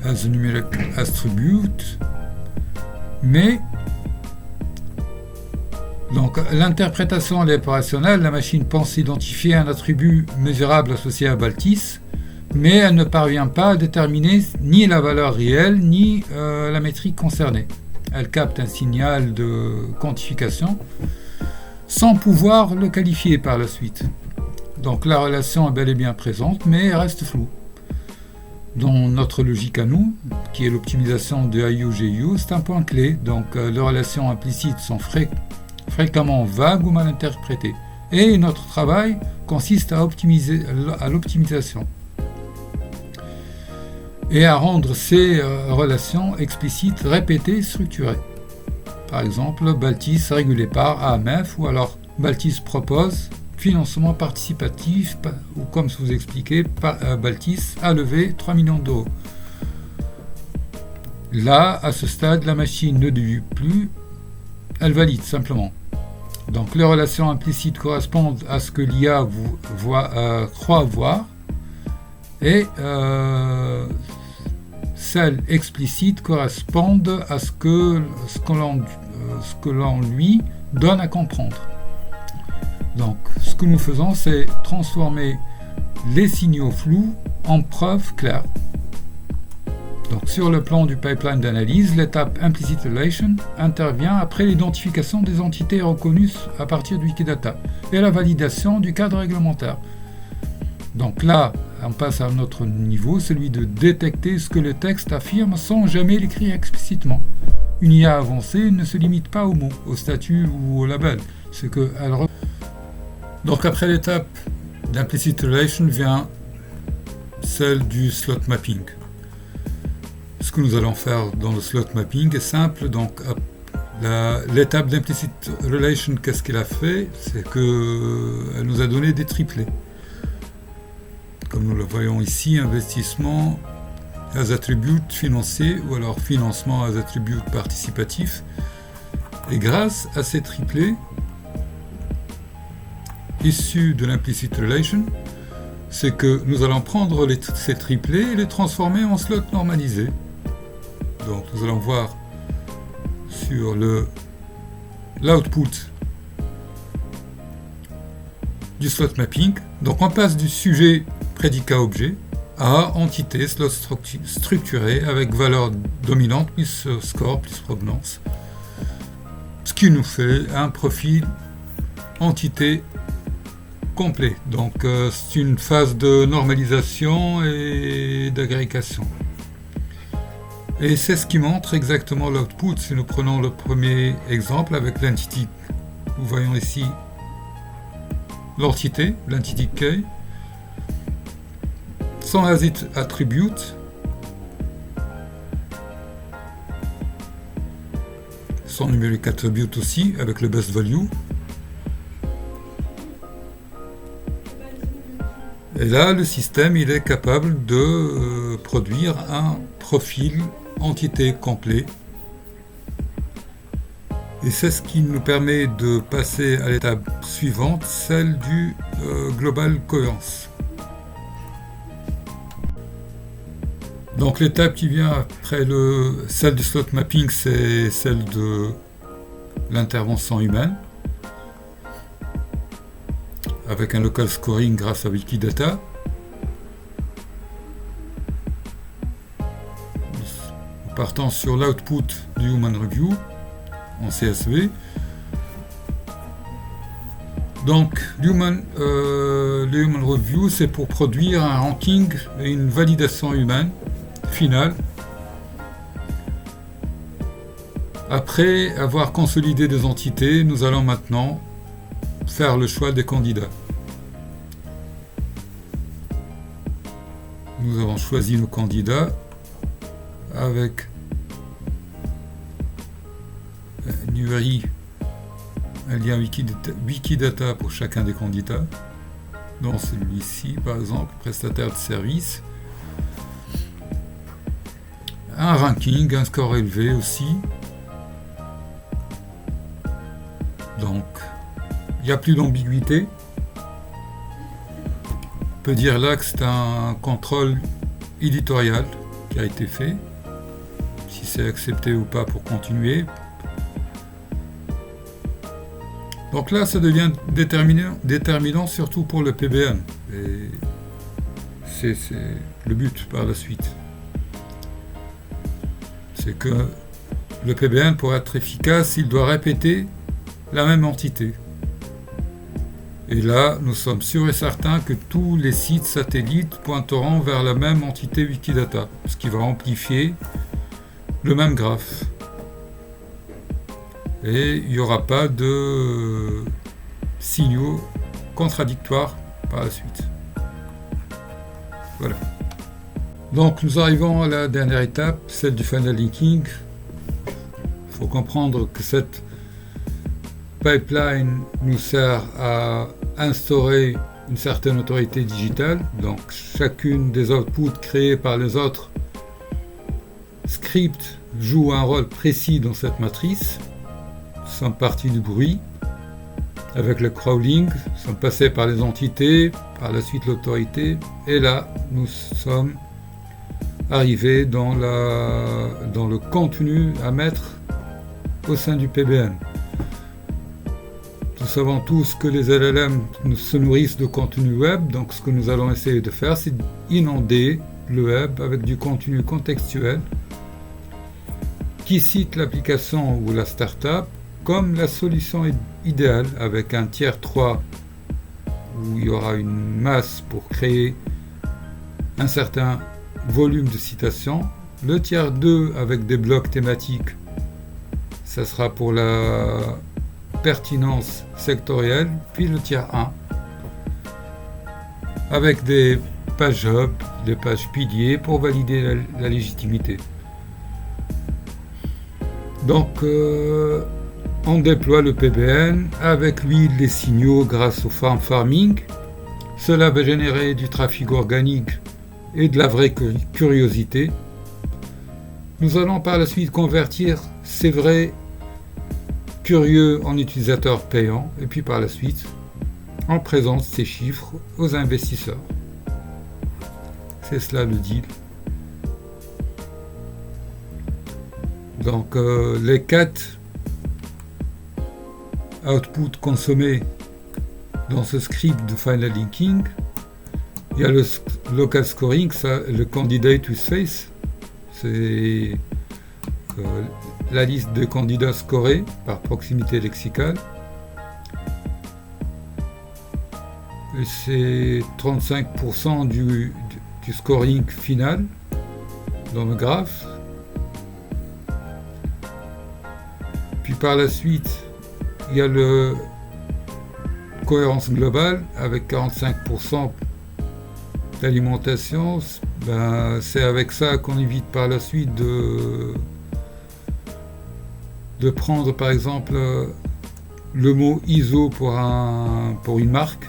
As a numeric attribute. Mais donc l'interprétation elle est opérationnelle, la machine pense identifier un attribut mesurable associé à Baltis, mais elle ne parvient pas à déterminer ni la valeur réelle ni la métrique concernée. Elle capte un signal de quantification sans pouvoir le qualifier par la suite. Donc la relation est bel et bien présente, mais elle reste floue. Dans notre logique à nous, qui est l'optimisation de IU-GU, c'est un point clé. Donc les relations implicites sont fréquemment vagues ou mal interprétées. Et notre travail consiste à l'optimisation et à rendre ces relations explicites, répétées, structurées. Par exemple, Baltis régulé par AMF, ou alors Baltis propose financement participatif, ou comme je vous expliquais, Baltis a levé 3 millions d'euros. Là, à ce stade, la machine ne déduit plus, elle valide simplement. Donc les relations implicites correspondent à ce que l'IA croit voir, et celles explicites correspondent à ce que l'on lui donne à comprendre. Donc ce que nous faisons, c'est transformer les signaux flous en preuves claires. Donc sur le plan du pipeline d'analyse, l'étape implicitolation intervient après l'identification des entités reconnues à partir du Wikidata et la validation du cadre réglementaire. Donc là, on passe à un autre niveau, celui de détecter ce que le texte affirme sans jamais l'écrire explicitement. Une IA avancée ne se limite pas aux mots, au statut ou au label. Donc après l'étape d'implicit relation vient celle du slot mapping. Ce que nous allons faire dans le slot mapping est simple. Donc l'étape d'implicit relation, qu'est-ce qu'elle a fait? C'est qu'elle nous a donné des triplés. Comme nous le voyons ici, investissement as attribute financier ou alors financement as attribute participatif. Et grâce à ces triplés issus de l'implicit relation, c'est que nous allons prendre ces triplés et les transformer en slots normalisés. Donc nous allons voir sur l'output du slot mapping. Donc on passe du sujet prédicat objet à entité slot structuré avec valeur dominante plus score plus provenance, ce qui nous fait un profil entité complet. Donc c'est une phase de normalisation et d'agrégation. Et c'est ce qui montre exactement l'output. Si nous prenons le premier exemple avec l'entity, nous voyons ici l'entité, l'entity key, sans attribute, sans numérique attribute aussi, avec le best value. Et là, le système, il est capable de produire un profil entité complet. Et c'est ce qui nous permet de passer à l'étape suivante, celle du global coherence. Donc l'étape qui vient après celle du slot mapping, c'est celle de l'intervention humaine, avec un local scoring grâce à Wikidata. Partant sur l'output du Human Review en CSV. Donc le Human Review, c'est pour produire un ranking et une validation humaine finale après avoir consolidé des entités. Nous allons maintenant faire le choix des candidats. Nous avons choisi nos candidats avec une URI, un lien Wikidata pour chacun des candidats. Dans celui-ci, par exemple, prestataire de service. Un ranking, un score élevé aussi. Donc, il n'y a plus d'ambiguïté. On peut dire là que c'est un contrôle éditorial qui a été fait. Si c'est accepté ou pas pour continuer. Donc là, ça devient déterminant surtout pour le PBN. Et c'est le but par la suite. C'est que le PBN, pour être efficace, il doit répéter la même entité. Et là, nous sommes sûrs et certains que tous les sites satellites pointeront vers la même entité Wikidata, ce qui va amplifier le même graphe. Et il n'y aura pas de signaux contradictoires par la suite. Voilà. Donc nous arrivons à la dernière étape, celle du final linking. Il faut comprendre que cette pipeline nous sert à instaurer une certaine autorité digitale. Donc chacune des outputs créés par les autres scripts joue un rôle précis dans cette matrice. Nous sommes partis du bruit avec le crawling, nous sommes passés par les entités, par la suite l'autorité, et là nous sommes arrivés dans le contenu à mettre au sein du PBN. Nous savons tous que les LLM se nourrissent de contenu web, donc ce que nous allons essayer de faire, c'est d'inonder le web avec du contenu contextuel qui cite l'application ou la startup comme la solution idéale, avec un tiers 3 où il y aura une masse pour créer un certain volume de citations, le tiers 2 avec des blocs thématiques, ça sera pour la pertinence sectorielle, puis le tiers 1 avec des pages hub, des pages piliers pour valider la légitimité. Donc on déploie le PBN, avec lui les signaux grâce au farming. Cela va générer du trafic organique et de la vraie curiosité. Nous allons par la suite convertir ces vrais curieux en utilisateurs payants et puis par la suite on présente ces chiffres aux investisseurs. C'est cela le deal. Donc les 4 outputs consommés dans ce script de final linking, il y a le local scoring, ça, le candidate with face, c'est la liste de candidats scorés par proximité lexicale. Et c'est 35% du scoring final dans le graphe. Puis par la suite, il y a le cohérence globale avec 45% d'alimentation. C'est avec ça qu'on évite par la suite de prendre par exemple le mot ISO pour une marque.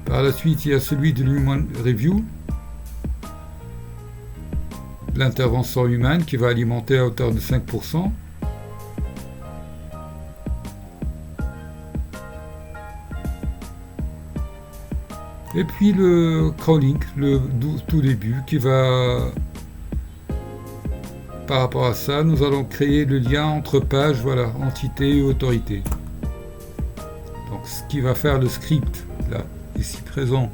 Par la suite, il y a celui de l'Human Review, l'intervention humaine qui va alimenter à hauteur de 5%. Et puis le crawling, le tout début, qui va, par rapport à ça, nous allons créer le lien entre page, voilà, entité et autorité. Donc ce qui va faire le script, là, ici présent,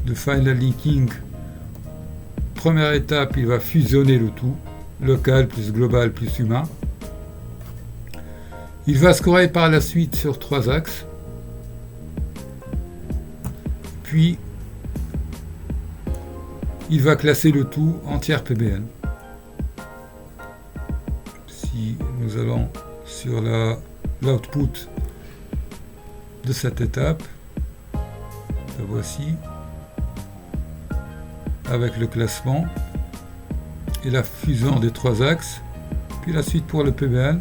de final linking. Première étape, il va fusionner le tout, local plus global plus humain. Il va scorer par la suite sur 3 axes. Puis, il va classer le tout en tiers PBN. Si nous allons sur l'output de cette étape, la voici, avec le classement et la fusion des 3 axes. Puis la suite pour le PBN,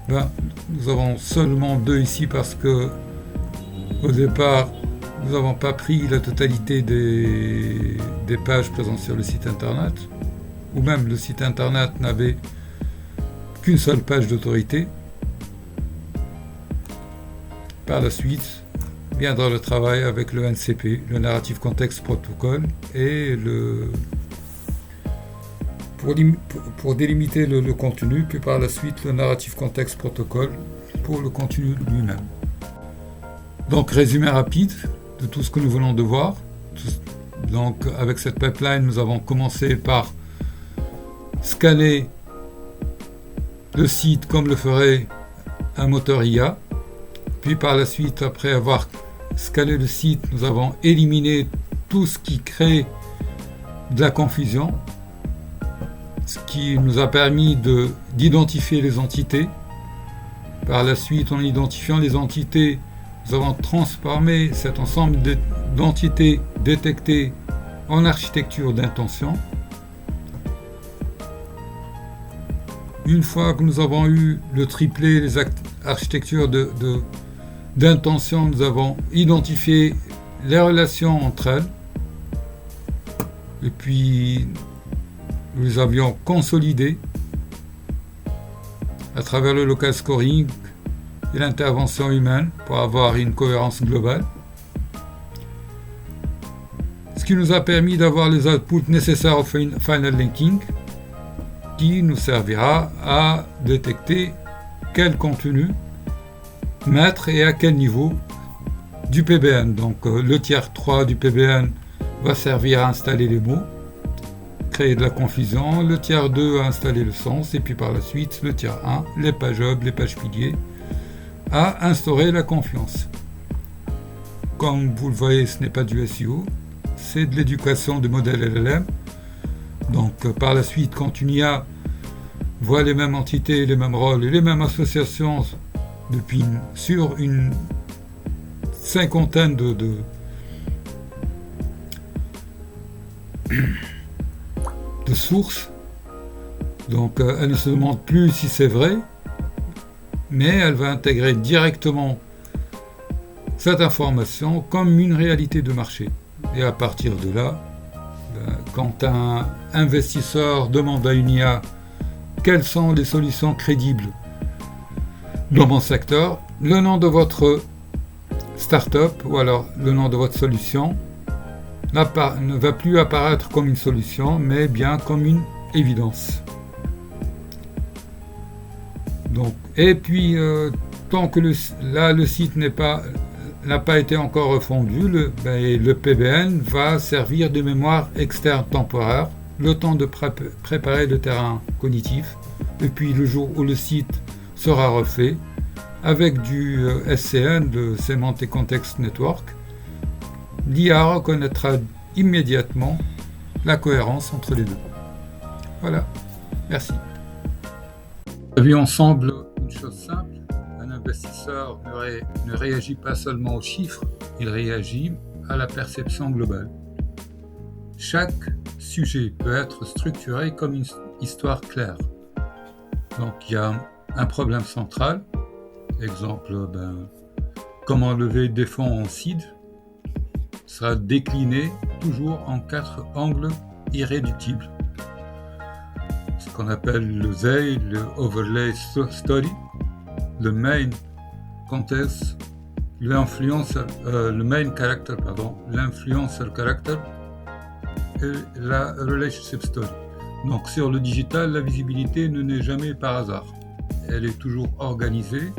nous avons seulement 2 ici parce que au départ, nous n'avons pas pris la totalité des pages présentes sur le site internet, ou même le site internet n'avait qu'une seule page d'autorité. Par la suite, viendra le travail avec le NCP, le Narrative Context Protocol, et pour délimiter le contenu, puis par la suite le Narrative Context Protocol pour le contenu lui-même. Donc résumé rapide de tout ce que nous venons de voir. Donc avec cette pipeline, nous avons commencé par scanner le site comme le ferait un moteur IA. Puis par la suite, après avoir scanné le site, nous avons éliminé tout ce qui crée de la confusion, ce qui nous a permis d'identifier les entités. Par la suite, en identifiant les entités, nous avons transformé cet ensemble d'entités détectées en architecture d'intention. Une fois que nous avons eu le triplet, les architectures d'intention, nous avons identifié les relations entre elles. Et puis, nous les avions consolidées à travers le local scoring et l'intervention humaine pour avoir une cohérence globale. Ce qui nous a permis d'avoir les outputs nécessaires au final linking, qui nous servira à détecter quel contenu mettre et à quel niveau du PBN. Donc le tiers 3 du PBN va servir à installer les mots, créer de la confusion, le tiers 2 à installer le sens, et puis par la suite le tiers 1, les pages hub, les pages piliers, à instaurer la confiance. Comme vous le voyez, ce n'est pas du SEO, c'est de l'éducation de modèles LLM. Donc par la suite, quand une IA voit les mêmes entités, les mêmes rôles et les mêmes associations sur une cinquantaine de sources. Donc elle ne se demande plus si c'est vrai, mais elle va intégrer directement cette information comme une réalité de marché. Et à partir de là, quand un investisseur demande à une IA quelles sont les solutions crédibles dans mon secteur, le nom de votre start-up ou alors le nom de votre solution ne va plus apparaître comme une solution, mais bien comme une évidence. Donc, et puis, tant que le site n'a pas été encore refondu, le PBN va servir de mémoire externe temporaire, le temps de préparer le terrain cognitif, et puis le jour où le site sera refait, avec du SCN, le Semantic Context Network, l'IA reconnaîtra immédiatement la cohérence entre les deux. Voilà, merci. On a vu ensemble une chose simple, un investisseur ne réagit pas seulement aux chiffres, il réagit à la perception globale. Chaque sujet peut être structuré comme une histoire claire. Donc il y a un problème central, exemple, comment lever des fonds en seed, sera décliné toujours en 4 angles irréductibles. Ce qu'on appelle le ZEI, le Overlay Story, le Main Context, le Main Character, l'Influencer Character et la Relationship Story. Donc sur le digital, la visibilité ne naît jamais par hasard. Elle est toujours organisée,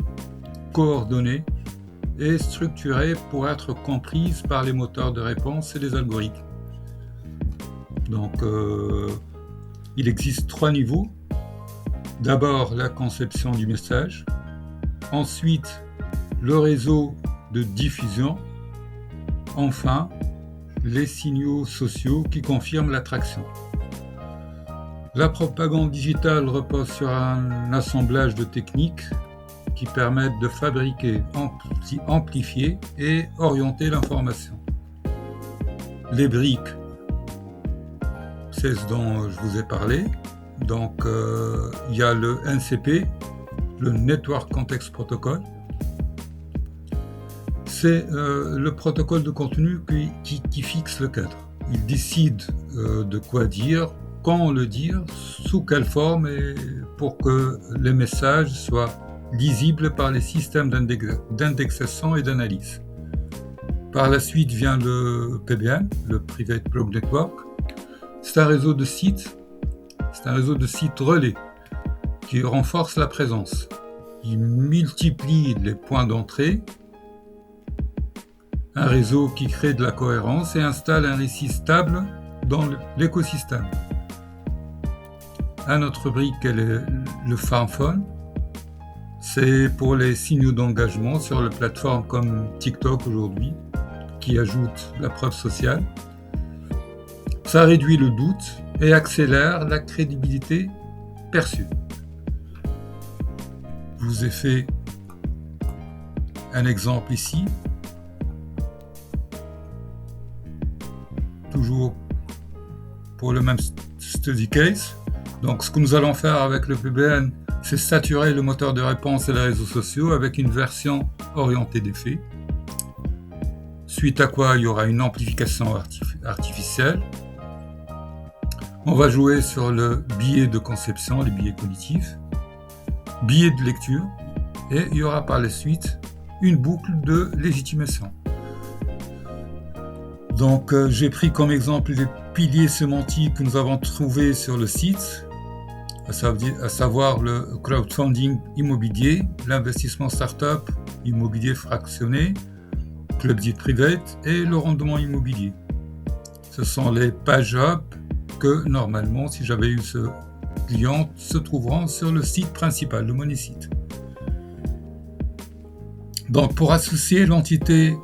coordonnée et structurée pour être comprise par les moteurs de réponse et les algorithmes. Donc il existe 3 niveaux. D'abord la conception du message, ensuite le réseau de diffusion, enfin les signaux sociaux qui confirment l'attraction. La propagande digitale repose sur un assemblage de techniques qui permettent de fabriquer, amplifier et orienter l'information. Les briques, c'est ce dont je vous ai parlé. Donc, il y a le NCP, le Network Context Protocol. C'est le protocole de contenu qui fixe le cadre. Il décide de quoi dire, quand le dire, sous quelle forme, et pour que les messages soient lisibles par les systèmes d'indexation et d'analyse. Par la suite vient le PBN, le Private Block Network. C'est un réseau de sites, relais qui renforce la présence. Il multiplie les points d'entrée, un réseau qui crée de la cohérence et installe un récit stable dans l'écosystème. Un autre brique est le FarmPhone. C'est pour les signaux d'engagement sur les plateformes comme TikTok aujourd'hui, qui ajoutent la preuve sociale. Ça réduit le doute et accélère la crédibilité perçue. Je vous ai fait un exemple ici. Toujours pour le même study case. Donc ce que nous allons faire avec le PBN, c'est saturer le moteur de réponse et les réseaux sociaux avec une version orientée des faits. Suite à quoi il y aura une amplification artificielle. On va jouer sur le biais de conception, les biais cognitifs, biais de lecture, et il y aura par la suite une boucle de légitimation. Donc j'ai pris comme exemple les piliers sémantiques que nous avons trouvés sur le site, à savoir le crowdfunding immobilier, l'investissement start-up immobilier fractionné, club dit private et le rendement immobilier. Ce sont les pages hub que normalement, si j'avais eu ce client, se trouveront sur le site principal, le monosite. Donc pour associer l'entité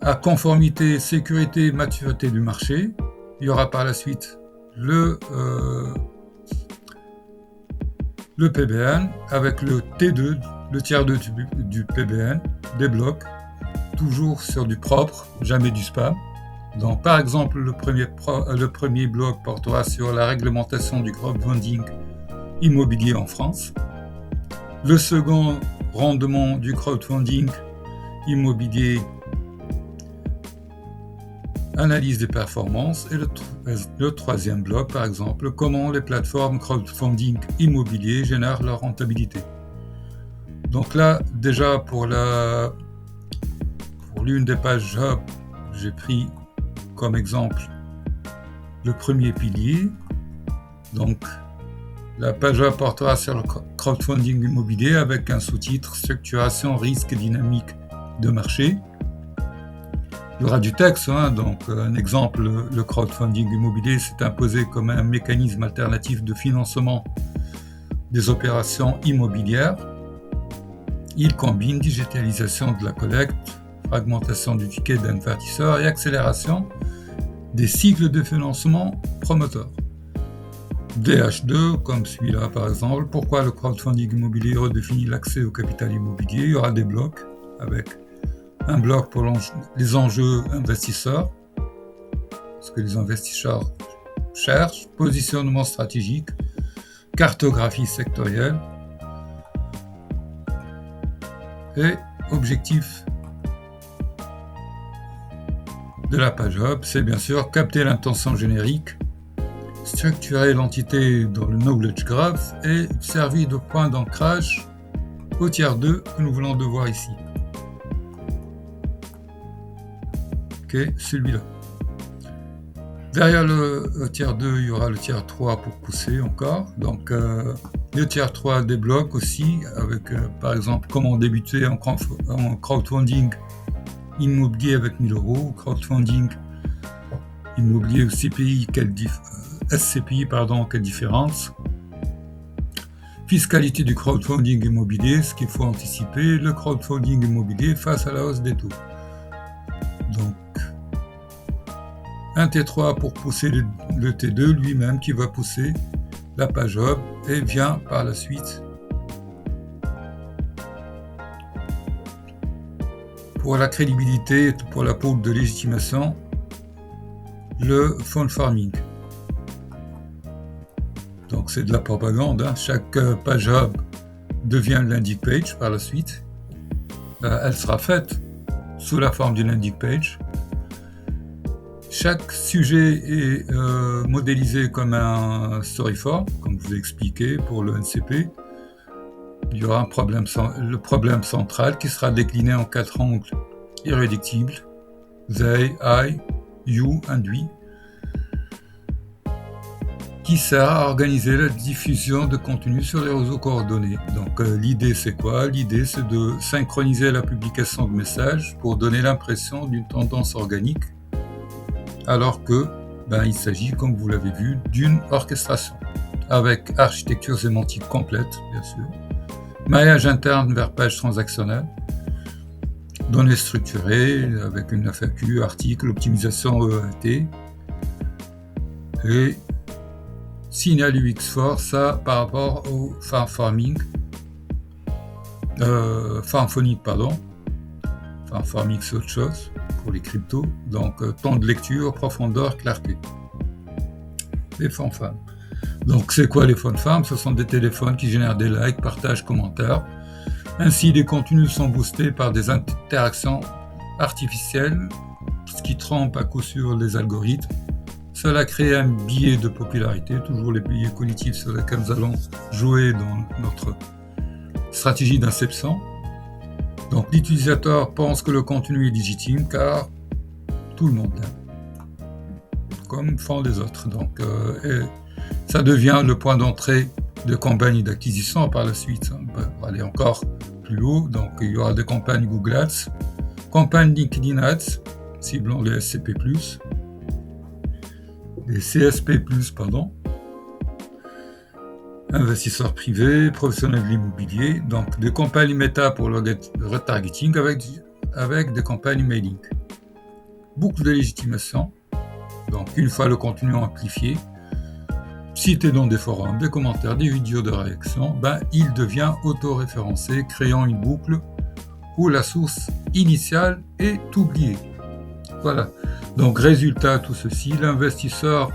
à conformité, sécurité, maturité du marché, il y aura par la suite le PBN avec le T2 le tiers 2 du PBN, des blocs, toujours sur du propre, jamais du spam. Donc, par exemple, le premier bloc portera sur la réglementation du crowdfunding immobilier en France. Le second, rendement du crowdfunding immobilier, analyse des performances. Et le troisième bloc, par exemple, comment les plateformes crowdfunding immobilier génèrent leur rentabilité. Donc là, déjà pour l'une des pages Job, j'ai pris comme exemple le premier pilier. Donc la page Job portera sur le crowdfunding immobilier avec un sous-titre structuration, risque et dynamique de marché. Il y aura du texte, donc un exemple, le crowdfunding immobilier s'est imposé comme un mécanisme alternatif de financement des opérations immobilières. Il combine digitalisation de la collecte, fragmentation du ticket d'investisseurs et accélération des cycles de financement promoteurs. DH2, comme celui-là par exemple, pourquoi le crowdfunding immobilier redéfinit l'accès au capital immobilier. Il y aura des blocs avec un bloc pour les enjeux investisseurs, ce que les investisseurs cherchent, positionnement stratégique, cartographie sectorielle et objectif de la page Hub, c'est bien sûr capter l'intention générique, structurer l'entité dans le knowledge graph et servir de point d'ancrage au tiers 2 que nous venons de voir ici. Ok, celui-là. Derrière le tiers 2, il y aura le tiers 3 pour pousser encore. Donc le tiers 3 débloque aussi avec par exemple comment débuter en crowdfunding immobilier avec 1000 €, crowdfunding immobilier ou SCPI, quelle différence. Fiscalité du crowdfunding immobilier, ce qu'il faut anticiper, le crowdfunding immobilier face à la hausse des taux. Donc, un T3 pour pousser le T2 lui-même qui va pousser la page Hub et vient par la suite pour la crédibilité et pour la pôle de légitimation, le fund farming. Donc c'est de la propagande, chaque page Hub devient une landing page par la suite. Elle sera faite sous la forme d'une landing page. Chaque sujet est modélisé comme un storyform, comme je vous ai expliqué pour le NCP. Il y aura le problème central qui sera décliné en 4 angles irréductibles: they, I, you and we, qui sert à organiser la diffusion de contenu sur les réseaux coordonnés. Donc l'idée c'est quoi? L'idée c'est de synchroniser la publication de messages pour donner l'impression d'une tendance organique, alors que il s'agit, comme vous l'avez vu, d'une orchestration, avec architecture sémantique complète, bien sûr, maillage interne vers page transactionnelle, données structurées avec une FAQ, article, optimisation EAT, et signal UX fort, ça par rapport au farmphonique, farmphonique c'est autre chose pour les cryptos, donc temps de lecture, profondeur, clarté. Les fanfarms. Donc c'est quoi les fanfarms? Ce sont des téléphones qui génèrent des likes, partages, commentaires. Ainsi les contenus sont boostés par des interactions artificielles, ce qui trompe à coup sûr les algorithmes. Cela crée un biais de popularité, toujours les biais cognitifs sur lesquels nous allons jouer dans notre stratégie d'inception. Donc l'utilisateur pense que le contenu est légitime car tout le monde l'aime, comme font les autres. Donc ça devient le point d'entrée de campagnes d'acquisition par la suite. On va aller encore plus haut. Donc il y aura des campagnes Google Ads, campagnes LinkedIn Ads, ciblant les SCP+, les CSP+, investisseurs privés, professionnels de l'immobilier, donc des campagnes méta pour le retargeting avec des campagnes mailing. Boucle de légitimation, donc une fois le contenu amplifié, cité dans des forums, des commentaires, des vidéos de réaction, il devient auto-référencé, créant une boucle où la source initiale est oubliée. Voilà. Donc, résultat de tout ceci, l'investisseur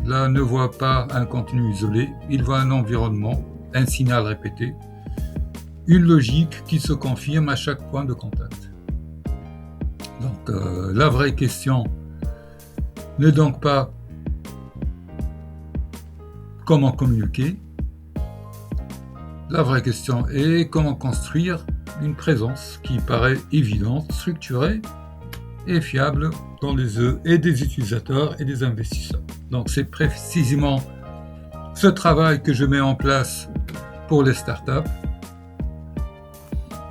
là ne voit pas un contenu isolé, il voit un environnement, un signal répété, une logique qui se confirme à chaque point de contact. Donc, la vraie question n'est donc pas comment communiquer. La vraie question est comment construire une présence qui paraît évidente, structurée et fiable dans les yeux et des utilisateurs et des investisseurs. Donc c'est précisément ce travail que je mets en place pour les startups,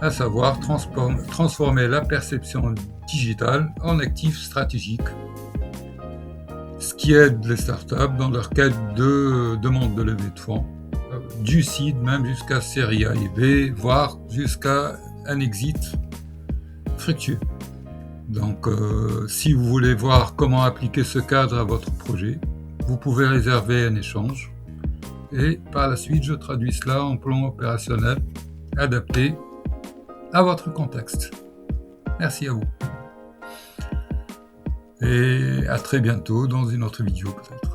à savoir transformer la perception digitale en actif stratégique, ce qui aide les startups dans leur quête de demande de levée de fonds, du seed même jusqu'à série A et B, voire jusqu'à un exit fructueux. Donc, si vous voulez voir comment appliquer ce cadre à votre projet, vous pouvez réserver un échange et par la suite, je traduis cela en plan opérationnel adapté à votre contexte. Merci à vous. Et à très bientôt dans une autre vidéo peut-être.